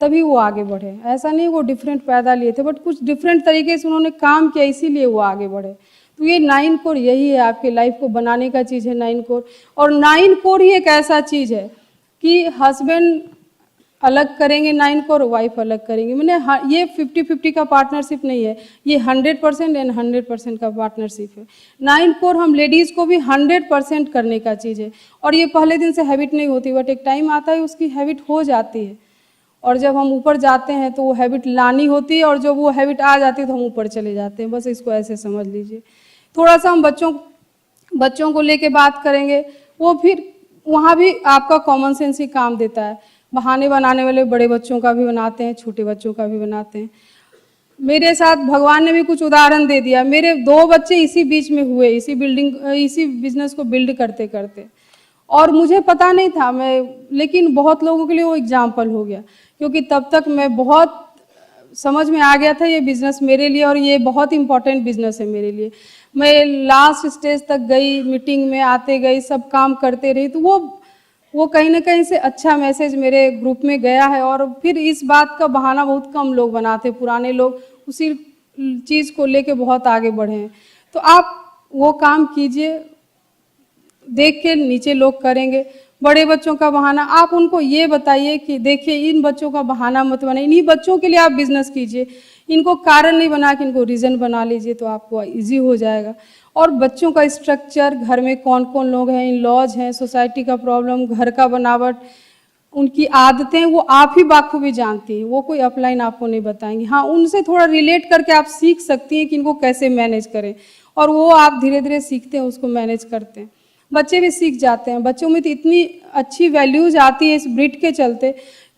तभी वो आगे बढ़े। ऐसा नहीं वो डिफरेंट पैदा लिए थे, बट कुछ डिफरेंट तरीके से उन्होंने काम किया, इसीलिए वो आगे बढ़े। तो ये 9 कोर यही है, आपके लाइफ को बनाने का चीज़ है 9 कोर। और 9 कोर ही एक ऐसा चीज़ है कि हस्बैंड अलग करेंगे 9 कोर, वाइफ अलग करेंगे। मैंने ये 50-50 का पार्टनरशिप नहीं है, ये 100% एंड 100% का पार्टनरशिप है। 9 कोर हम लेडीज़ को भी 100% करने का चीज़ है। और ये पहले दिन से हैबिट नहीं होती, बट एक टाइम आता है उसकी हैबिट हो जाती है, और जब हम ऊपर जाते हैं तो वो हैबिट लानी होती है, और जब वो हैबिट आ जाती है तो हम ऊपर चले जाते हैं। बस इसको ऐसे समझ लीजिए। थोड़ा सा हम बच्चों को लेके बात करेंगे, वो फिर वहाँ भी आपका कॉमन सेंस ही काम देता है। बहाने बनाने वाले बड़े बच्चों का भी बनाते हैं, छोटे बच्चों का भी बनाते हैं। मेरे साथ भगवान ने भी कुछ उदाहरण दे दिया। मेरे 2 बच्चे इसी बीच में हुए, इसी बिजनेस को बिल्ड करते करते, और मुझे पता नहीं था लेकिन बहुत लोगों के लिए वो एग्जाम्पल हो गया, क्योंकि तब तक मैं बहुत समझ में आ गया था ये बिज़नेस मेरे लिए, और ये बहुत इंपॉर्टेंट बिज़नेस है मेरे लिए। मैं लास्ट स्टेज तक गई, मीटिंग में आते गई, सब काम करते रही, तो वो कहीं ना कहीं से अच्छा मैसेज मेरे ग्रुप में गया है। और फिर इस बात का बहाना बहुत कम लोग बनाते, पुराने लोग उसी चीज़ को लेके बहुत आगे बढ़े हैं। तो आप वो काम कीजिए, देख के नीचे लोग करेंगे। बड़े बच्चों का बहाना, आप उनको ये बताइए कि देखिए इन बच्चों का बहाना मत बनाइए, इन्हीं बच्चों के लिए आप बिजनेस कीजिए, इनको कारण नहीं बना के इनको रीज़न बना लीजिए, तो आपको इजी हो जाएगा। और बच्चों का स्ट्रक्चर, घर में कौन कौन लोग हैं, इन लॉज हैं, सोसाइटी का प्रॉब्लम, घर का बनावट, उनकी आदतें, वो आप ही बाखूबी जानती हैं, वो कोई अपलाइन आपको नहीं बताएंगे। हाँ, उनसे थोड़ा रिलेट करके आप सीख सकती हैं कि इनको कैसे मैनेज करें, और वो आप धीरे धीरे सीखते हैं, उसको मैनेज करते हैं। बच्चे भी सीख जाते हैं। बच्चों में तो इतनी अच्छी वैल्यूज आती है इस ब्रिड के चलते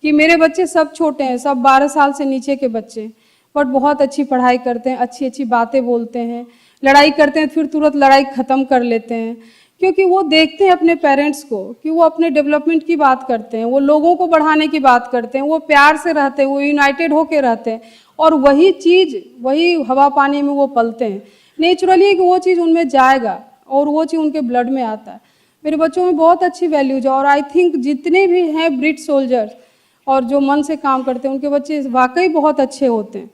कि मेरे बच्चे सब छोटे हैं, सब 12 साल से नीचे के बच्चे, बट बहुत अच्छी पढ़ाई करते हैं, अच्छी अच्छी बातें बोलते हैं, लड़ाई करते हैं फिर तुरंत लड़ाई ख़त्म कर लेते हैं, क्योंकि वो देखते हैं अपने पेरेंट्स को कि वो अपने डेवलपमेंट की बात करते हैं, वो लोगों को बढ़ाने की बात करते हैं, वो प्यार से रहते हैं, वो यूनाइटेड होकर रहते हैं, और वही चीज़, वही हवा पानी में वो पलते हैं। नेचुरली कि वो चीज़ उनमें जाएगा और वो चीज़ उनके ब्लड में आता है। मेरे बच्चों में बहुत अच्छी वैल्यूज है, और आई थिंक जितने भी हैं ब्रिड सोल्जर्स और जो मन से काम करते हैं, उनके बच्चे वाकई बहुत अच्छे होते हैं।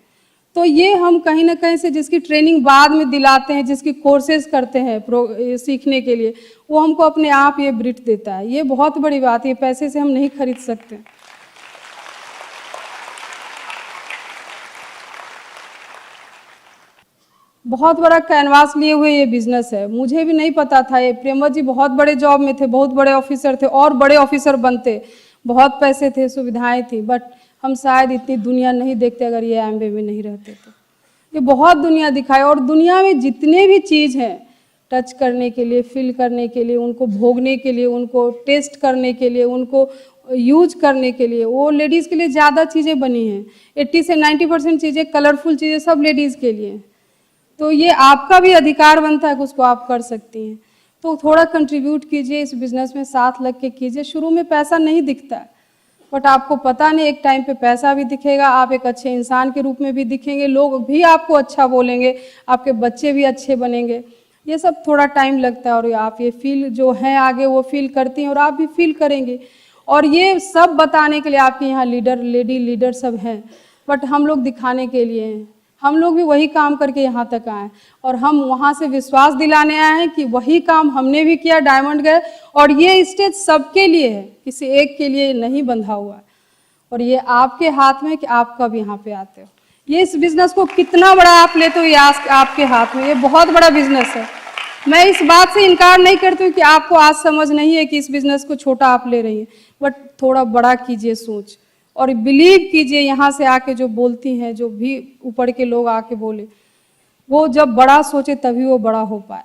तो ये हम कहीं ना कहीं से जिसकी ट्रेनिंग बाद में दिलाते हैं, जिसकी कोर्सेज करते हैं सीखने के लिए, वो हमको अपने आप ये ब्रिड देता है। ये बहुत बड़ी बात है, पैसे से हम नहीं खरीद सकते। बहुत बड़ा कैनवास लिए हुए ये बिजनेस है। मुझे भी नहीं पता था, ये प्रेमवत जी बहुत बड़े जॉब में थे, बहुत बड़े ऑफिसर थे, और बड़े ऑफिसर बनते, बहुत पैसे थे, सुविधाएं थी, बट हम शायद इतनी दुनिया नहीं देखते अगर ये एम्बे में नहीं रहते तो। ये बहुत दुनिया दिखाए, और दुनिया में जितने भी चीज़ हैं टच करने के लिए, फील करने के लिए, उनको भोगने के लिए, उनको टेस्ट करने के लिए, उनको यूज करने के लिए, वो लेडीज़ के लिए ज़्यादा चीज़ें बनी हैं। 80 से 90% चीज़ें, कलरफुल चीज़ें सब लेडीज़ के लिए। तो ये आपका भी अधिकार बनता है कि उसको आप कर सकती हैं। तो थोड़ा कंट्रीब्यूट कीजिए इस बिज़नेस में, साथ लग के कीजिए। शुरू में पैसा नहीं दिखता है, बट आपको पता नहीं एक टाइम पे पैसा भी दिखेगा, आप एक अच्छे इंसान के रूप में भी दिखेंगे, लोग भी आपको अच्छा बोलेंगे, आपके बच्चे भी अच्छे बनेंगे। ये सब थोड़ा टाइम लगता है, और आप ये फील जो है आगे वो फील करती हैं, और आप भी फील करेंगे। और ये सब बताने के लिए आपके यहाँ लेडी लीडर सब हैं, बट हम लोग दिखाने के लिए हैं। हम लोग भी वही काम करके यहाँ तक आए और हम वहाँ से विश्वास दिलाने आए हैं कि वही काम हमने भी किया, डायमंड गए। और ये स्टेज सबके लिए है, किसी एक के लिए नहीं बंधा हुआ है। और ये आपके हाथ में कि आप कब यहाँ पे आते हो। ये इस बिजनेस को कितना बड़ा आप लेते हो, ये आपके हाथ में, ये बहुत बड़ा बिजनेस है। मैं इस बात से इनकार नहीं करती हूँ कि आपको आज समझ नहीं है कि इस बिजनेस को छोटा आप ले रही हैं, बट थोड़ा बड़ा कीजिए सोच और बिलीव कीजिए। यहाँ से आके जो बोलती हैं, जो भी ऊपर के लोग आके बोले, वो जब बड़ा सोचे तभी वो बड़ा हो पाए।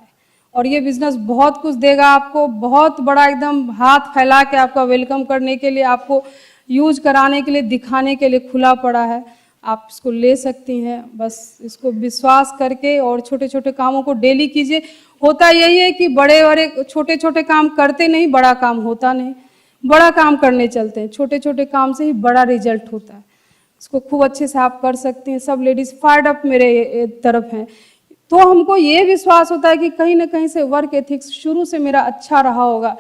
और ये बिजनेस बहुत कुछ देगा आपको, बहुत बड़ा, एकदम हाथ फैला के आपका वेलकम करने के लिए, आपको यूज कराने के लिए, दिखाने के लिए खुला पड़ा है। आप इसको ले सकती हैं, बस इसको विश्वास करके और छोटे छोटे कामों को डेली कीजिए। होता यही है कि बड़े बड़े छोटे छोटे काम करते नहीं, बड़ा काम होता नहीं। बड़ा काम करने चलते हैं, छोटे छोटे काम से ही बड़ा रिजल्ट होता है। इसको खूब अच्छे से आप कर सकती हैं। सब लेडीज फायर्ड अप मेरे तरफ हैं, तो हमको ये विश्वास होता है कि कहीं ना कहीं से वर्क एथिक्स शुरू से मेरा अच्छा रहा होगा।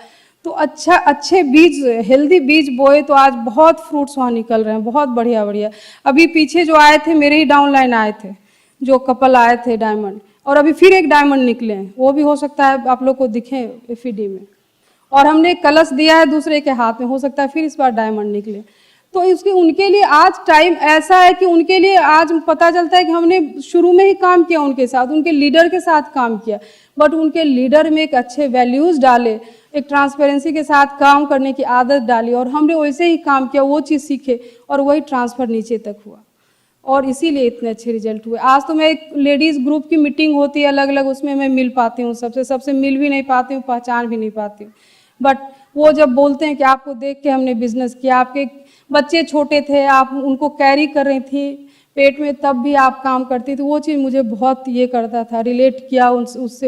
तो अच्छे बीज, हेल्दी बीज बोए तो आज बहुत फ्रूट्स वहाँ निकल रहे हैं, बहुत बढ़िया बढ़िया। अभी पीछे जो आए थे, मेरे ही डाउनलाइन आए थे, जो कपल आए थे डायमंड, और अभी फिर एक डायमंड निकले हैं, वो भी हो सकता है आप लोग को दिखे एफईडी में। और हमने कलश दिया है दूसरे के हाथ में, हो सकता है फिर इस बार डायमंड निकले। तो इसके उनके लिए आज टाइम ऐसा है कि उनके लिए आज पता चलता है कि हमने शुरू में ही काम किया उनके साथ, उनके लीडर के साथ काम किया, बट उनके लीडर में एक अच्छे वैल्यूज डाले, एक ट्रांसपेरेंसी के साथ काम करने की आदत डाली, और हमने वैसे ही काम किया, वो चीज़ सीखे और वही ट्रांसफर नीचे तक हुआ, और इसीलिए इतने अच्छे रिजल्ट हुए। आज तो मैं एक लेडीज़ ग्रुप की मीटिंग होती है अलग अलग, उसमें मैं मिल पाती हूँ सबसे मिल भी नहीं पाती हूँ, पहचान भी नहीं पाती हूँ, बट वो जब बोलते हैं कि आपको देख के हमने बिजनेस किया, आपके बच्चे छोटे थे, आप उनको कैरी कर रही थी पेट में, तब भी आप काम करती थी, वो चीज़ मुझे बहुत ये करता था, रिलेट किया उससे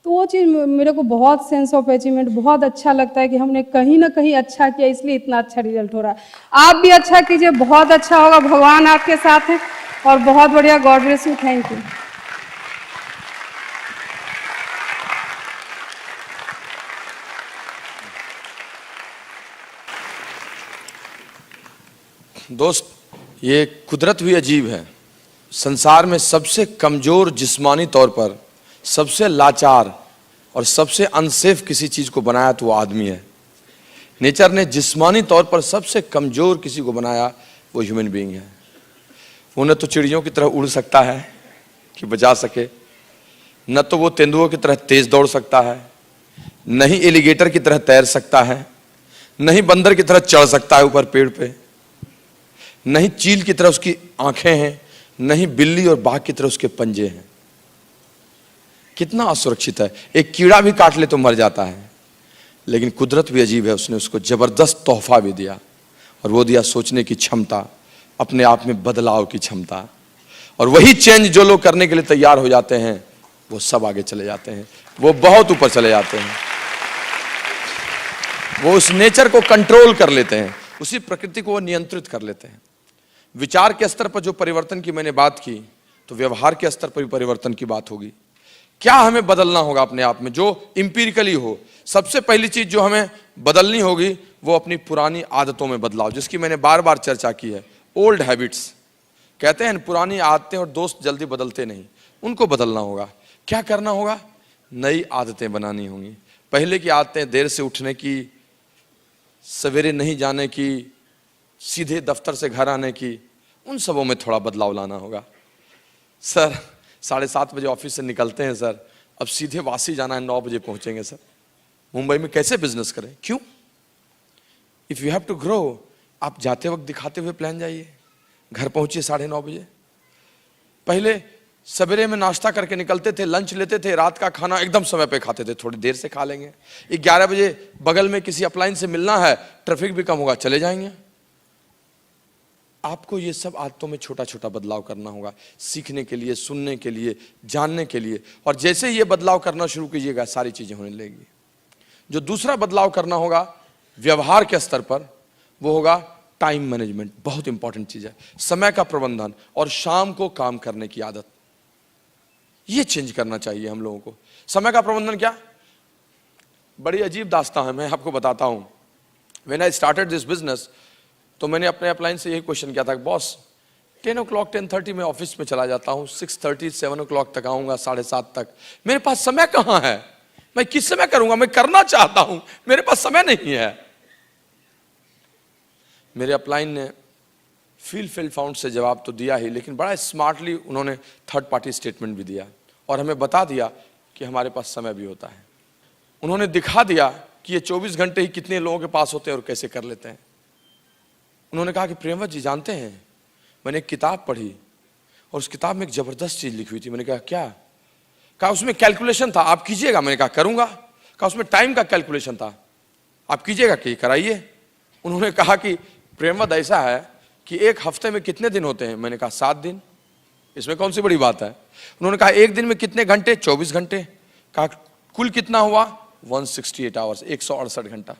तो वो चीज़ मेरे को बहुत सेंस ऑफ अचीवमेंट, बहुत अच्छा लगता है कि हमने कहीं ना कहीं अच्छा किया, इसलिए इतना अच्छा रिजल्ट हो रहा है। आप भी अच्छा कीजिए, बहुत अच्छा होगा, भगवान आपके साथ हैं, और बहुत बढ़िया। God bless you, thank you.
दोस्त, ये कुदरत भी अजीब है। संसार में सबसे कमजोर जिस्मानी तौर पर, सबसे लाचार और सबसे अनसेफ किसी चीज को बनाया तो वो आदमी है। नेचर ने जिस्मानी तौर पर सबसे कमजोर किसी को बनाया, वो ह्यूमन बीइंग है। वो न तो चिड़ियों की तरह उड़ सकता है कि बचा सके, न तो वो तेंदुओं की तरह तेज दौड़ सकता है, न ही एलिगेटर की तरह तैर सकता है, न ही बंदर की तरह चढ़ सकता है ऊपर पेड़ पे, नहीं चील की तरह उसकी आंखें हैं, नहीं बिल्ली और बाघ की तरह उसके पंजे हैं। कितना असुरक्षित है। एक कीड़ा भी काट ले तो मर जाता है, लेकिन कुदरत भी अजीब है, उसने उसको जबरदस्त तोहफा भी दिया, और वो दिया सोचने की क्षमता, अपने आप में बदलाव की क्षमता। और वही चेंज जो लोग करने के लिए तैयार हो जाते हैं, वो सब आगे चले जाते हैं, वो बहुत ऊपर चले जाते हैं, वो उस नेचर को कंट्रोल कर लेते हैं, उसी प्रकृति को वो नियंत्रित कर लेते हैं। विचार के स्तर पर जो परिवर्तन की मैंने बात की, तो व्यवहार के स्तर पर भी परिवर्तन की बात होगी। क्या हमें बदलना होगा अपने आप में, जो इंपीरिकली हो। सबसे पहली चीज जो हमें बदलनी होगी, वो अपनी पुरानी आदतों में बदलाव, जिसकी मैंने बार बार चर्चा की है। ओल्ड हैबिट्स, कहते हैं पुरानी आदतें और दोस्त जल्दी बदलते नहीं, उनको बदलना होगा। क्या करना होगा? नई आदतें बनानी होंगी। पहले की आदतें, देर से उठने की, सवेरे नहीं जाने की, सीधे दफ्तर से घर आने की, उन सबों में थोड़ा बदलाव लाना होगा। सर 7:30 बजे ऑफिस से निकलते हैं सर, अब सीधे वासी जाना है, 9 बजे पहुंचेंगे सर। मुंबई में कैसे बिजनेस करें? क्यों? If you have to grow, आप जाते वक्त दिखाते हुए प्लान जाइए, घर पहुंचिए 9:30 बजे। पहले सवेरे में नाश्ता करके निकलते थे, लंच लेते थे, रात का खाना एकदम समय पे खाते थे, थोड़ी देर से खा लेंगे। 11 बजे बगल में किसी अपलाइन से मिलना है, ट्रैफिक भी कम होगा, चले जाएंगे। आपको ये सब आदतों में छोटा छोटा बदलाव करना होगा, सीखने के लिए, सुनने के लिए, जानने के लिए। और जैसे ये बदलाव करना शुरू कीजिएगा, सारी चीजें होने लगेगी। जो दूसरा बदलाव करना होगा व्यवहार के स्तर पर, वो होगा टाइम मैनेजमेंट। बहुत इंपॉर्टेंट चीज है, समय का प्रबंधन और शाम को काम करने की आदत। ये चेंज करना चाहिए हम लोगों को। समय का प्रबंधन क्या, बड़ी अजीब दास्तां है, मैं आपको बताता हूं। When I started this business, तो मैंने अपने अपलाइन से यही क्वेश्चन किया था, बॉस 10 o'clock 10:30 में ऑफिस में चला जाता हूँ, 6:30 7 o'clock तक आऊंगा, 7:30 तक, मेरे पास समय कहाँ है? मैं किस समय करूंगा? मैं करना चाहता हूं, मेरे पास समय नहीं है। मेरे अपलाइन ने फील फाउंड से जवाब तो दिया ही, लेकिन बड़ा स्मार्टली उन्होंने थर्ड पार्टी स्टेटमेंट भी दिया और हमें बता दिया कि हमारे पास समय भी होता है। उन्होंने दिखा दिया कि ये 24 घंटे ही कितने लोगों के पास होते हैं और कैसे कर लेते हैं। उन्होंने कहा कि प्रेमवत जी जानते हैं, मैंने एक किताब पढ़ी और उस किताब में एक जबरदस्त चीज लिखी हुई थी। मैंने कहा क्या? कहा उसमें कैलकुलेशन था, आप कीजिएगा। मैंने कहा करूंगा। कहा उसमें टाइम का कैलकुलेशन था, आप कीजिएगा कि कराइए। उन्होंने कहा कि प्रेमवत ऐसा है कि एक हफ्ते में कितने दिन होते हैं? मैंने कहा 7 दिन, इसमें कौन सी बड़ी बात है। उन्होंने कहा एक दिन में कितने घंटे? 24 घंटे। कहा कुल कितना हुआ? 168 आवर्स, 168 घंटा।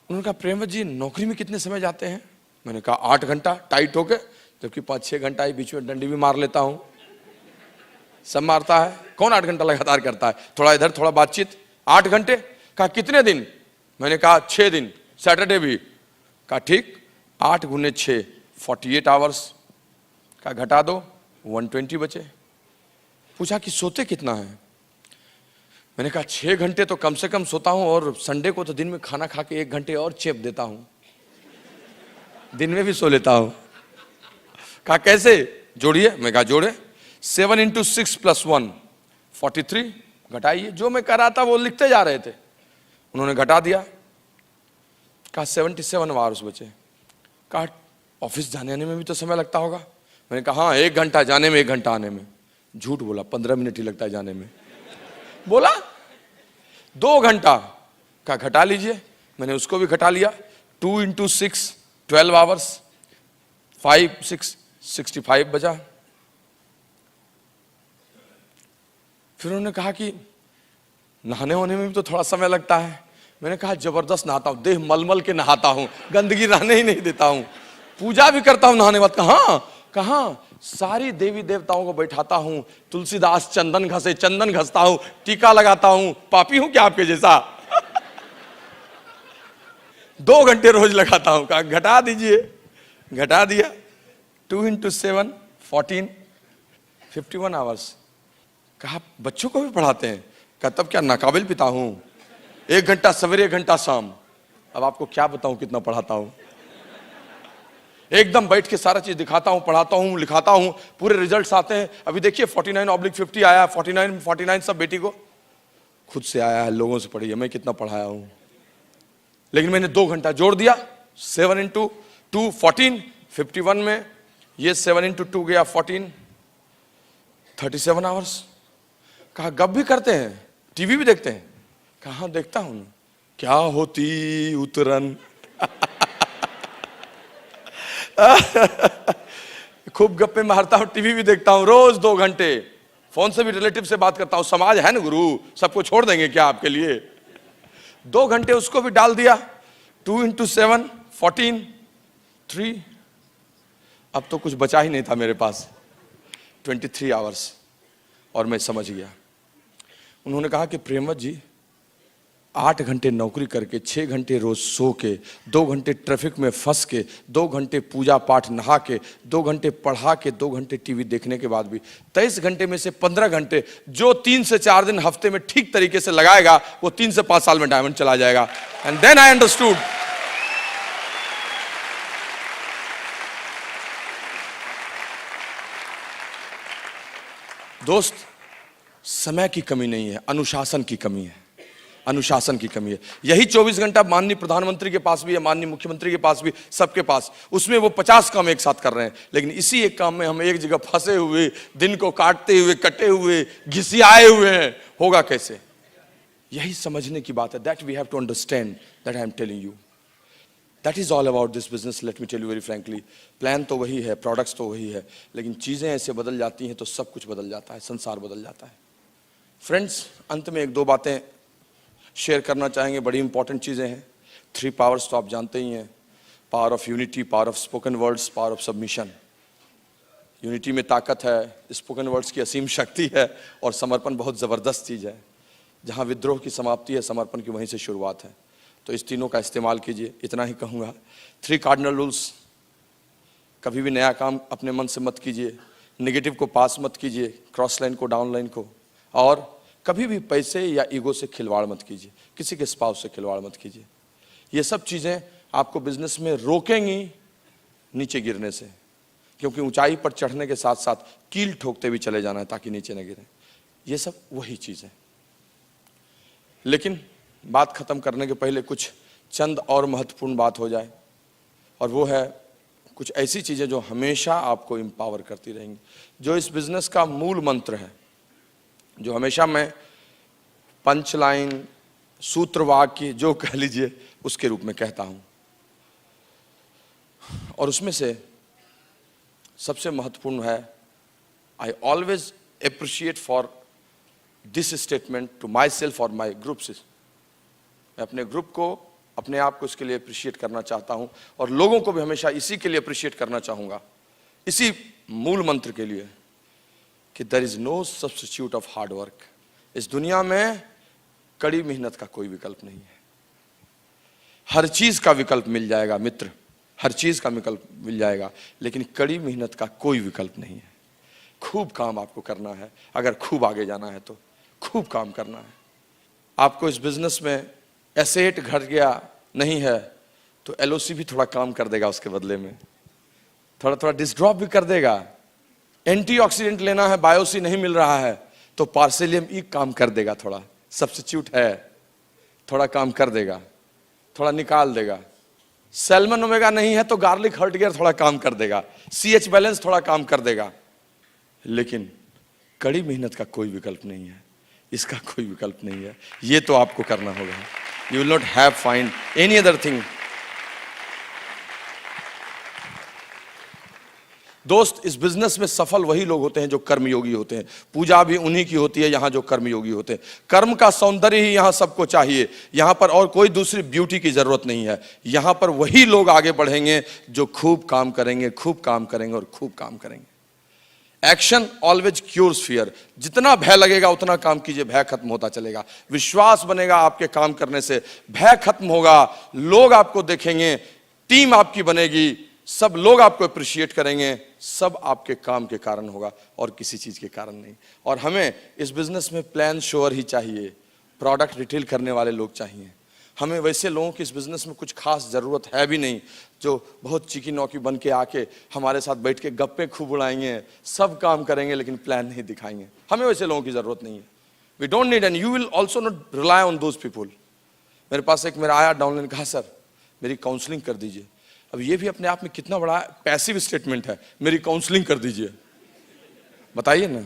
उन्होंने कहा प्रेमवत जी नौकरी में कितने समय जाते हैं? मैंने कहा 8 घंटा टाइट होके, जबकि 5-6 घंटा ही बीच में डंडी भी मार लेता हूं। सब मारता है, कौन 8 घंटा लगातार करता है? थोड़ा इधर थोड़ा बातचीत, 8 घंटे। कहा कितने दिन? मैंने कहा 6 दिन, सैटरडे भी। कहा ठीक, 8 गुने 6 48 आवर्स। कहा घटा दो, 120 बचे। पूछा कि सोते कितना है? मैंने कहा 6 घंटे तो कम से कम सोता हूं और संडे को तो दिन में खाना खा के 1 घंटे और चेप देता हूं, दिन में भी सो लेता हूं। कहा कैसे? जोड़िए। मैं कहा जोड़े, 7 × 6 + 1 43। घटाइए। जो मैं कर रहा था वो लिखते जा रहे थे। उन्होंने घटा दिया। कहा 77 आवर्स बचे। कहा ऑफिस जाने आने में भी तो समय लगता होगा? मैंने कहा हाँ, 1 घंटा जाने में, 1 घंटा आने में। झूठ बोला, 15 मिनट ही लगता है जाने में। बोला 2 घंटा। कहा घटा लीजिए। मैंने उसको भी घटा लिया। 2 × 6 12 आवर्स, 5 6 65 बचा। फिर उन्होंने कहा कि नहाने होने में भी तो थोड़ा समय लगता है। मैंने कहा जबरदस्त नहाता हूं, देह मलमल के नहाता हूं, गंदगी रहने ही नहीं देता हूं, पूजा भी करता हूं नहाने बाद। कहाँ सारी देवी देवताओं को बैठाता हूं, तुलसीदास चंदन घसे, चंदन घसता हूं, टीका लगाता हूं। पापी हूं क्या आपके जैसा? 2 घंटे रोज लगाता हूं। कहा घटा दीजिए। घटा दिया। 2 × 7 14 51 आवर्स। कहा बच्चों को भी पढ़ाते हैं? कहा तब क्या नाकाबिल पिता हूं, 1 घंटा सवेरे 1 घंटा शाम। अब आपको क्या बताऊं कितना पढ़ाता हूं। एकदम बैठ के सारा चीज दिखाता हूं, पढ़ाता हूं, लिखाता हूं, पूरे रिजल्ट्स आते हैं। अभी देखिए 49/50 आया, 49 सब बेटी को खुद से आया है, लोगों से पढ़ी है, मैं कितना पढ़ाया हूं। लेकिन मैंने 2 घंटा जोड़ दिया। 7 × 2 14 51 में ये 7 × 2 गया 14 37 आवर्स। कहा गप भी करते हैं, टीवी भी देखते हैं? कहाँ देखता हूं। क्या होती उतरन। खूब गप्पे मारता हूं, टीवी भी देखता हूं रोज 2 घंटे। फोन से भी रिलेटिव से बात करता हूं। समाज है ना गुरु, सबको छोड़ देंगे क्या आपके लिए? 2 घंटे उसको भी डाल दिया। 2 × 7 14 3। अब तो कुछ बचा ही नहीं था मेरे पास, 23 आवर्स। और मैं समझ गया। उन्होंने कहा कि प्रेमवत जी 8 घंटे नौकरी करके, 6 घंटे रोज सो के, 2 घंटे ट्रैफिक में फंस के, 2 घंटे पूजा पाठ नहा के, 2 घंटे पढ़ा के, 2 घंटे टीवी देखने के बाद भी 23 घंटे में से 15 घंटे जो 3 से 4 दिन हफ्ते में ठीक तरीके से लगाएगा, वो 3 से 5 साल में डायमंड चला जाएगा। And then I understood. दोस्त, समय की कमी नहीं है, अनुशासन की कमी है। अनुशासन की कमी है। यही 24 घंटा माननीय प्रधानमंत्री के पास भी है, माननीय मुख्यमंत्री के पास भी, सबके पास। उसमें वो 50 काम एक साथ कर रहे हैं, लेकिन इसी एक काम में हम एक जगह फंसे हुए, दिन को काटते हुए, कटे हुए, घिसियाए हुए हैं। होगा कैसे? यही समझने की बात है। That we have to understand, that I am telling you. That is all about this business. Let me tell you very frankly, plan तो वही है, प्रोडक्ट्स तो वही है, लेकिन चीजें ऐसे बदल जाती हैं तो सब कुछ बदल जाता है, संसार बदल जाता है। फ्रेंड्स, अंत में 1-2 बातें शेयर करना चाहेंगे, बड़ी इंपॉर्टेंट चीजें हैं। 3 पावर्स तो आप जानते ही हैं। Power of unity, power of spoken words, power of submission. Unity में ताकत है, स्पोकन वर्ड्स की असीम शक्ति है, और समर्पण बहुत जबरदस्त चीज है। जहां विद्रोह की समाप्ति है, समर्पण की वहीं से शुरुआत है। तो इस तीनों का इस्तेमाल कीजिए, इतना ही कहूँगा। 3 कार्डिनल रूल्स, कभी भी नया काम अपने मन से मत कीजिए, नेगेटिव को पास मत कीजिए, क्रॉस लाइन को डाउन लाइन को, और कभी भी पैसे या ईगो से खिलवाड़ मत कीजिए, किसी के स्पाउस से खिलवाड़ मत कीजिए। ये सब चीज़ें आपको बिजनेस में रोकेंगी नीचे गिरने से, क्योंकि ऊंचाई पर चढ़ने के साथ साथ कील ठोकते भी चले जाना है ताकि नीचे न गिरे। ये सब वही चीज़ है। लेकिन बात खत्म करने के पहले कुछ चंद और महत्वपूर्ण बात हो जाए, और वो है कुछ ऐसी चीज़ें जो हमेशा आपको एम्पावर करती रहेंगी, जो इस बिजनेस का मूल मंत्र है, जो हमेशा मैं पंच लाइन, सूत्र वाक्य जो कह लीजिए उसके रूप में कहता हूं। और उसमें से सबसे महत्वपूर्ण है, I always appreciate for this statement to myself और माई ग्रुप्स। मैं अपने ग्रुप को, अपने आप को इसके लिए अप्रिशिएट करना चाहता हूं, और लोगों को भी हमेशा इसी के लिए अप्रिशिएट करना चाहूंगा, इसी मूल मंत्र के लिए, कि there is no substitute of hard work. इस दुनिया में कड़ी मेहनत का कोई विकल्प नहीं है। हर चीज का विकल्प मिल जाएगा मित्र, हर चीज का विकल्प मिल जाएगा, लेकिन कड़ी मेहनत का कोई विकल्प नहीं है। खूब काम आपको करना है, अगर खूब आगे जाना है तो खूब काम करना है। आपको इस बिजनेस में एसेट घट गया नहीं है तो एलओसी भी थोड़ा काम कर देगा, उसके बदले में थोड़ा थोड़ा डिस्ड्रॉप भी कर देगा। एंटीऑक्सीडेंट लेना है, बायोसी नहीं मिल रहा है तो पार्सेलियम ई काम कर देगा, थोड़ा सब्स्टिट्यूट है, थोड़ा काम कर देगा, थोड़ा निकाल देगा। सैल्मन ओमेगा नहीं है तो गार्लिक हर्ट गियर थोड़ा काम कर देगा, सीएच बैलेंस थोड़ा काम कर देगा। लेकिन कड़ी मेहनत का कोई विकल्प नहीं है, इसका कोई विकल्प नहीं है। ये तो आपको करना होगा। You will not have find any other thing. दोस्त, इस बिजनेस में सफल वही लोग होते हैं जो कर्मयोगी होते हैं। पूजा भी उन्हीं की होती है यहां जो कर्मयोगी होते हैं। कर्म का सौंदर्य ही यहां सबको चाहिए, यहां पर और कोई दूसरी ब्यूटी की जरूरत नहीं है। यहां पर वही लोग आगे बढ़ेंगे जो खूब काम करेंगे, खूब काम करेंगे और खूब काम करेंगे। Action always cures fear. जितना भय लगेगा उतना काम कीजिए, भय खत्म होता चलेगा। विश्वास बनेगा आपके काम करने से, भय खत्म होगा, लोग आपको देखेंगे, टीम आपकी बनेगी, सब लोग आपको अप्रिशिएट करेंगे। सब आपके काम के कारण होगा और किसी चीज के कारण नहीं। और हमें इस बिजनेस में प्लान शोअर ही चाहिए, प्रोडक्ट रिटेल करने वाले लोग चाहिए। हमें वैसे लोगों की इस बिजनेस में कुछ खास जरूरत है भी नहीं, जो बहुत चिकी नौकी बन के आके हमारे साथ बैठ के गप्पे खूब उड़ाएंगे, सब काम करेंगे लेकिन प्लान नहीं दिखाएंगे। हमें वैसे लोगों की जरूरत नहीं है। We don't need, and you will also not rely on those people. मेरे पास एक मेरा आया डाउनलाइन, कहा सर मेरी काउंसलिंग कर दीजिए। अब ये भी अपने आप में कितना बड़ा पैसिव स्टेटमेंट है, मेरी काउंसलिंग कर दीजिए, बताइए ना।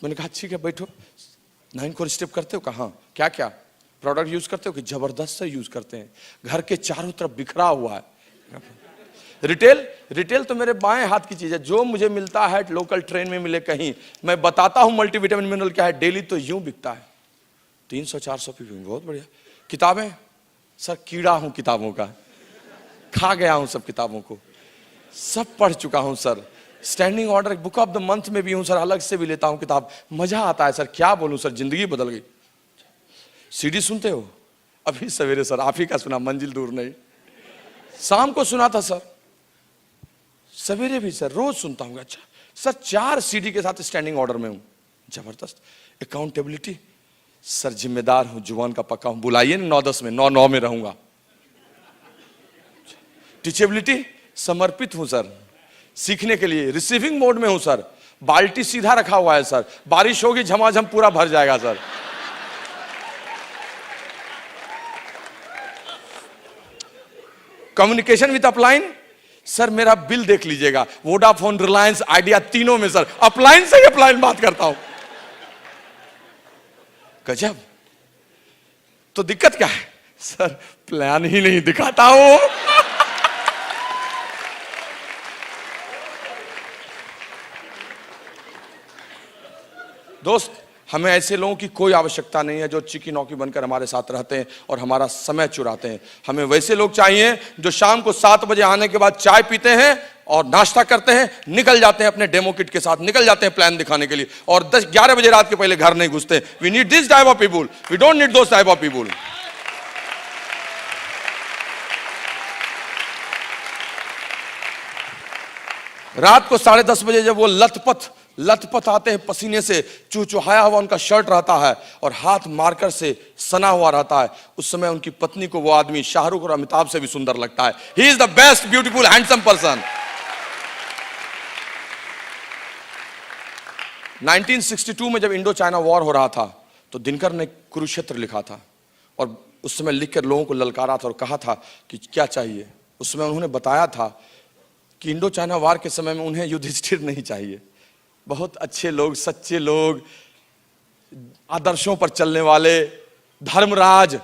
मैंने कहा ठीक है बैठो, 9 कोर स्टेप करते हो? कहा क्या क्या प्रोडक्ट यूज करते हो? कि जबरदस्त से यूज करते हैं, घर के चारों तरफ बिखरा हुआ है। रिटेल तो मेरे बाएं हाथ की चीज है, जो मुझे मिलता है लोकल ट्रेन में मिले कहीं, मैं बताता हूं मल्टीविटामिन मिनरल क्या है, डेली तो यूं बिकता है 300-400 पीपी, बहुत बढ़िया। किताबें सर, कीड़ा हूं किताबों का, खा गया हूं सब किताबों को, सब पढ़ चुका हूं sir. Standing order book of the month में भी हूं सर, अलग से भी लेता हूं किताब, मजा आता है सर, क्या बोलूं सर, जिंदगी बदल गई। सीडी सुनते हो? अभी सवेरे सर आप ही का सुना, मंजिल दूर नहीं, शाम को सुना था सर, सवेरे भी सर, रोज सुनता हूं। अच्छा सर, 4 सीडी के साथ स्टैंडिंग ऑर्डर में हूं, जबरदस्त। अकाउंटेबिलिटी सर, जिम्मेदार हूं, जुबान का पक्का हूं, बुलाइए 9-10 में, 9-9 में रहूंगा। टीचेबिलिटी समर्पित हूं सर, सीखने के लिए। रिसीविंग मोड में हूं सर, बाल्टी सीधा रखा हुआ है सर, बारिश होगी झमाझम पूरा भर जाएगा sir. Communication with upline sir, मेरा बिल देख लीजिएगा, वोडाफोन, रिलायंस, आइडिया, तीनों में सर अपलाइन से ही अपलाइन बात करता हूं। गजब। तो दिक्कत क्या है सर? प्लान ही नहीं दिखाता हूं। दोस्त, हमें ऐसे लोगों की कोई आवश्यकता नहीं है जो चिकी नौकी बनकर हमारे साथ रहते हैं और हमारा समय चुराते हैं। हमें वैसे लोग चाहिए जो शाम को 7 बजे आने के बाद चाय पीते हैं और नाश्ता करते हैं, निकल जाते हैं अपने डेमो किट के साथ, निकल जाते हैं प्लान दिखाने के लिए, और 10-11 बजे रात के पहले घर नहीं घुसते। We need this type of people, we don't need those type of people. रात को 10:30 बजे जब वो लथपथ आते हैं पसीने से, चुचुहाया हुआ उनका शर्ट रहता है और हाथ मार्कर से सना हुआ रहता है, उस समय उनकी पत्नी को वो आदमी शाहरुख और अमिताभ से भी सुंदर लगता है। He is the best beautiful handsome person. 1962 में जब इंडो चाइना वॉर हो रहा था तो दिनकर ने कुरुक्षेत्र लिखा था और उस समय लिखकर लोगों को ललकारा था और कहा था कि क्या चाहिए। उस समय उन्होंने बताया था कि इंडो चाइना वार के समय में उन्हें युधिष्ठिर नहीं चाहिए, बहुत अच्छे लोग, सच्चे लोग, आदर्शों पर चलने वाले, धर्मराज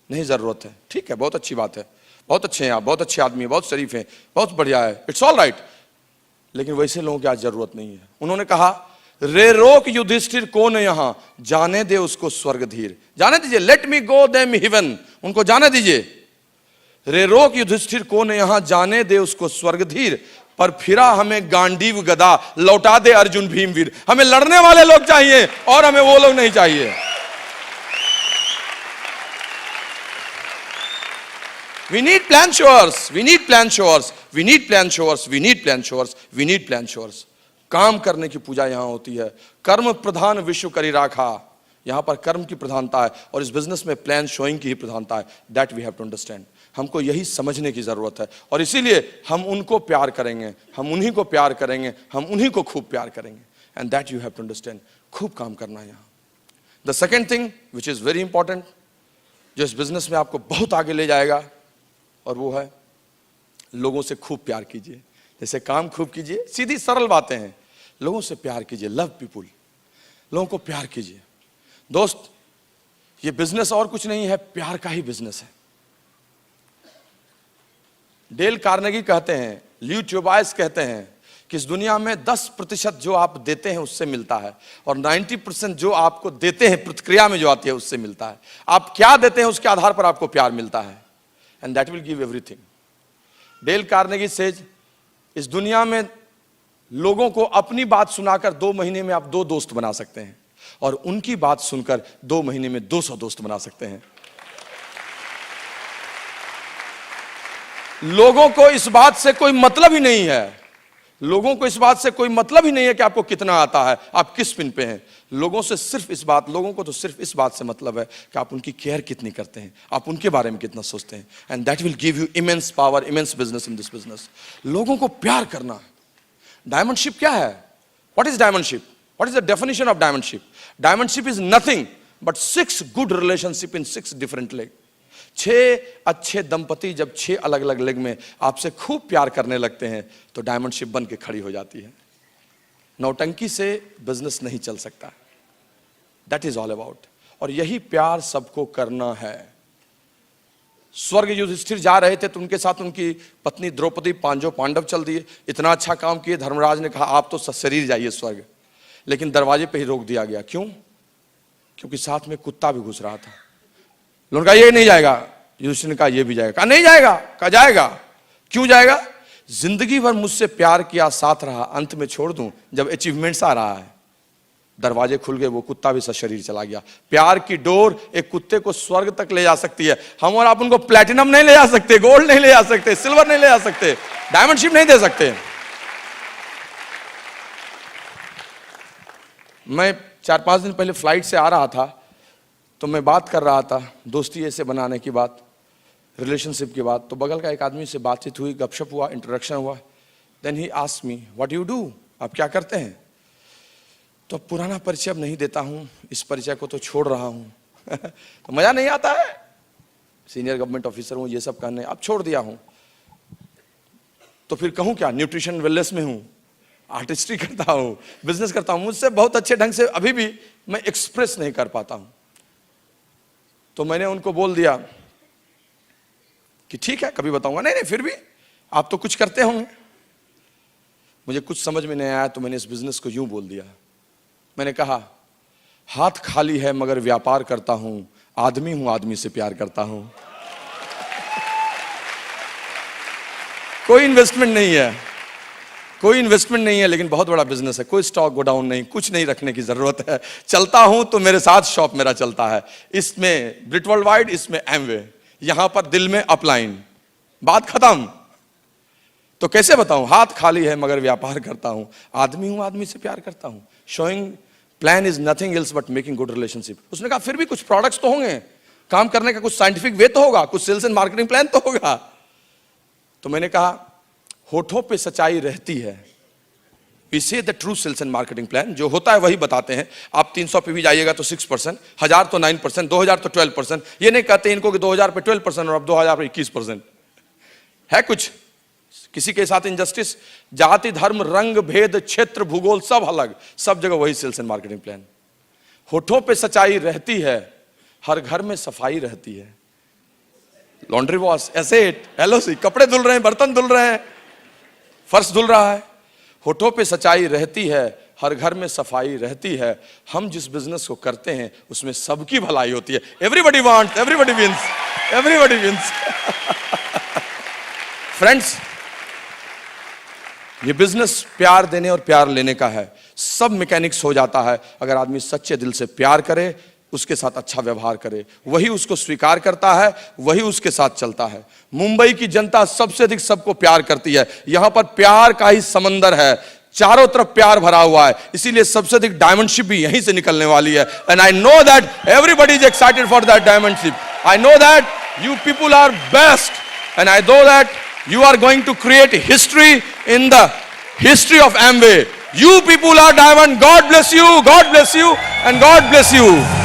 नहीं जरूरत है। ठीक है, बहुत अच्छी बात है, बहुत अच्छे हैं आप, बहुत अच्छे आदमी हैं, बहुत शरीफ हैं, बहुत बढ़िया है, इट्स ऑल राइट, लेकिन वैसे लोगों की आज जरूरत नहीं है। उन्होंने कहा रे रोक युधिष्ठिर कौन है यहां, जाने दे उसको स्वर्ग धीर, जाने दीजिए, लेट मी गो देम हेवन, उनको जाने दीजिए। रे रोक युधिष्ठिर कौन है यहां, जाने दे उसको स्वर्ग धीर, पर फिरा हमें गांडीव गदा, लौटा दे अर्जुन भीमवीर। हमें लड़ने वाले लोग चाहिए और हमें वो लोग नहीं चाहिए। We need plan showers, we need plan showers, we need plan showers, we need plan showers, we need plan showers। काम करने की पूजा यहां होती है। कर्म प्रधान विश्व करी राखा, यहां पर कर्म की प्रधानता है और इस बिजनेस में प्लान शोइंग की ही प्रधानता है। That we have to understand. हमको यही समझने की जरूरत है और इसीलिए हम उनको प्यार करेंगे, हम उन्हीं को प्यार करेंगे, हम उन्हीं को खूब प्यार करेंगे। And that you have to understand. खूब काम करना है यहाँ। The second thing which is very important, जो इस बिजनेस में आपको बहुत आगे ले जाएगा, और वो है लोगों से खूब प्यार कीजिए। जैसे काम खूब कीजिए, सीधी सरल बातें हैं, लोगों से प्यार कीजिए, लव पीपुल, लोगों को प्यार कीजिए। दोस्त, ये बिजनेस और कुछ नहीं है, प्यार का ही बिजनेस है। डेल कार्नेगी कहते हैं, ल्यू ट्यूबाइस कहते हैं कि इस दुनिया में 10% जो आप देते हैं उससे मिलता है और 90% जो आपको देते हैं प्रतिक्रिया में जो आती है उससे मिलता है। आप क्या देते हैं उसके आधार पर आपको प्यार मिलता है। And that will give everything. Dale Carnegie says, इस दुनिया में लोगों को अपनी बात सुनाकर 2 महीने में आप 2 दोस्त बना सकते हैं और उनकी बात सुनकर 2 महीने में 200 दोस्त बना सकते हैं। लोगों को इस बात से कोई मतलब ही नहीं है, लोगों को इस बात से कोई मतलब ही नहीं है कि आपको कितना आता है, आप किस पिन पे हैं। लोगों को तो सिर्फ इस बात से मतलब है कि आप उनकी केयर कितनी करते हैं, आप उनके बारे में कितना सोचते हैं। And that will give you immense power, immense business in this business. लोगों को प्यार करना। डायमंडशिप क्या है? What is diamondship? What is the definition of diamondship? Diamondship is nothing but 6 good relationship in 6 different leg. 6 अच्छे दंपति जब 6 अलग अलग लेग में आपसे खूब प्यार करने लगते हैं तो डायमंडशिप बन के खड़ी हो जाती है। नौटंकी से बिजनेस नहीं चल सकता। That is all about. और यही प्यार सबको करना है। स्वर्ग युधिष्ठिर जा रहे थे तो उनके साथ उनकी पत्नी द्रौपदी, 5 पांडव चल दिए। इतना अच्छा काम किए। धर्मराज ने कहा आप तो सशरीर जाइए स्वर्ग, लेकिन दरवाजे पे ही रोक दिया गया। क्यों? क्योंकि साथ में कुत्ता भी घुस रहा था। लोगों ने कहा ये नहीं जाएगा। युधिष्ठिर ने कहा ये भी जाएगा। कहा नहीं जाएगा। कहा जाएगा। क्यों जाएगा? जिंदगी भर मुझसे प्यार किया, साथ रहा, अंत में छोड़ दूं जब अचीवमेंट्स आ रहा है। दरवाजे खुल गए, वो कुत्ता भी सशरीर चला गया। प्यार की डोर एक कुत्ते को स्वर्ग तक ले जा सकती है। हम और आप उनको प्लैटिनम नहीं ले जा सकते, गोल्ड नहीं ले जा सकते, सिल्वर नहीं ले जा सकते, डायमंडशिप नहीं दे सकते। मैं 4-5 दिन पहले फ्लाइट से आ रहा था तो मैं बात कर रहा था दोस्ती ऐसे बनाने की बात, रिलेशनशिप की बात। तो बगल का एक आदमी से बातचीत हुई, गपशप हुआ, इंट्रोडक्शन हुआ। Then he asked me what you do, आप क्या करते हैं? तो पुराना परिचय अब नहीं देता हूं, इस परिचय को तो छोड़ रहा हूं। तो मजा नहीं आता है, सीनियर गवर्नमेंट ऑफिसर हूं, ये सब कहने, अब छोड़ दिया हूं। तो फिर कहूं क्या? न्यूट्रिशन वेलनेस में हूं, आर्टिस्ट्री करता हूं, बिजनेस करता हूं। मुझसे बहुत अच्छे ढंग से अभी भी मैं एक्सप्रेस नहीं कर पाता हूं। तो मैंने उनको बोल दिया कि ठीक है कभी बताऊंगा। नहीं फिर भी आप तो कुछ करते होंगे। मुझे कुछ समझ में नहीं आया तो मैंने इस बिजनेस को यूं बोल दिया। मैंने कहा हाथ खाली है मगर व्यापार करता हूं, आदमी हूं आदमी से प्यार करता हूं। कोई इन्वेस्टमेंट नहीं है, कोई इन्वेस्टमेंट नहीं है, लेकिन बहुत बड़ा बिजनेस है। कोई स्टॉक गोडाउन नहीं, कुछ नहीं रखने की जरूरत है। चलता हूं तो मेरे साथ शॉप मेरा चलता है। इसमें ब्रिट वर्ल्ड वाइड, इसमें एमवे, यहां पर दिल में अपलाइन, बात खत्म। तो कैसे बताऊं, हाथ खाली है मगर व्यापार करता हूं, आदमी हूं आदमी से प्यार करता हूं। Showing plan is nothing else but making good relationship. उसने कहा फिर भी कुछ प्रोडक्ट्स तो होंगे, काम करने का कुछ साइंटिफिक वे तो होगा, कुछ सेल्स एंड मार्केटिंग प्लान तो होगा। तो मैंने कहा होठों पे सच्चाई रहती है, we say the true sales and marketing plan, जो होता है वही बताते हैं। आप 300 पे भी जाइएगा तो 6%, 1000 तो 9%, 2000 तो 12%। ये नहीं कहते इनको कि 2000 पे 12% और अब 2000 पे 21%। है कुछ किसी के साथ इनजस्टिस? जाति धर्म रंग भेद क्षेत्र भूगोल सब अलग, सब जगह वही सेल्स एंड मार्केटिंग प्लान। होठों पे सच्चाई रहती है, हर घर में सफाई रहती है। लॉन्ड्री वॉश, एसेट, एलओसी, कपड़े धुल रहे हैं, बर्तन धुल रहे हैं, फर्श धुल रहा है। होठों पे सच्चाई रहती है, हर घर में सफाई रहती है। हम जिस बिजनेस को करते हैं उसमें सबकी भलाई होती है। Everybody wants, everybody wins, everybody wins. Friends, ये बिजनेस प्यार देने और प्यार लेने का है। सब मैकेनिक्स हो जाता है अगर आदमी सच्चे दिल से प्यार करे, उसके साथ अच्छा व्यवहार करे, वही उसको स्वीकार करता है, वही उसके साथ चलता है। मुंबई की जनता सबसे अधिक सबको प्यार करती है। यहां पर प्यार का ही समंदर है, चारों तरफ प्यार भरा हुआ है, इसीलिए सबसे अधिक डायमंड शिप भी यहीं से निकलने वाली है। And I know that everybody is excited for that diamond ship. I know that you people are best and I know that you are going to create history in the history of Amway. You people are diamond. God bless you, God bless you, and God bless you.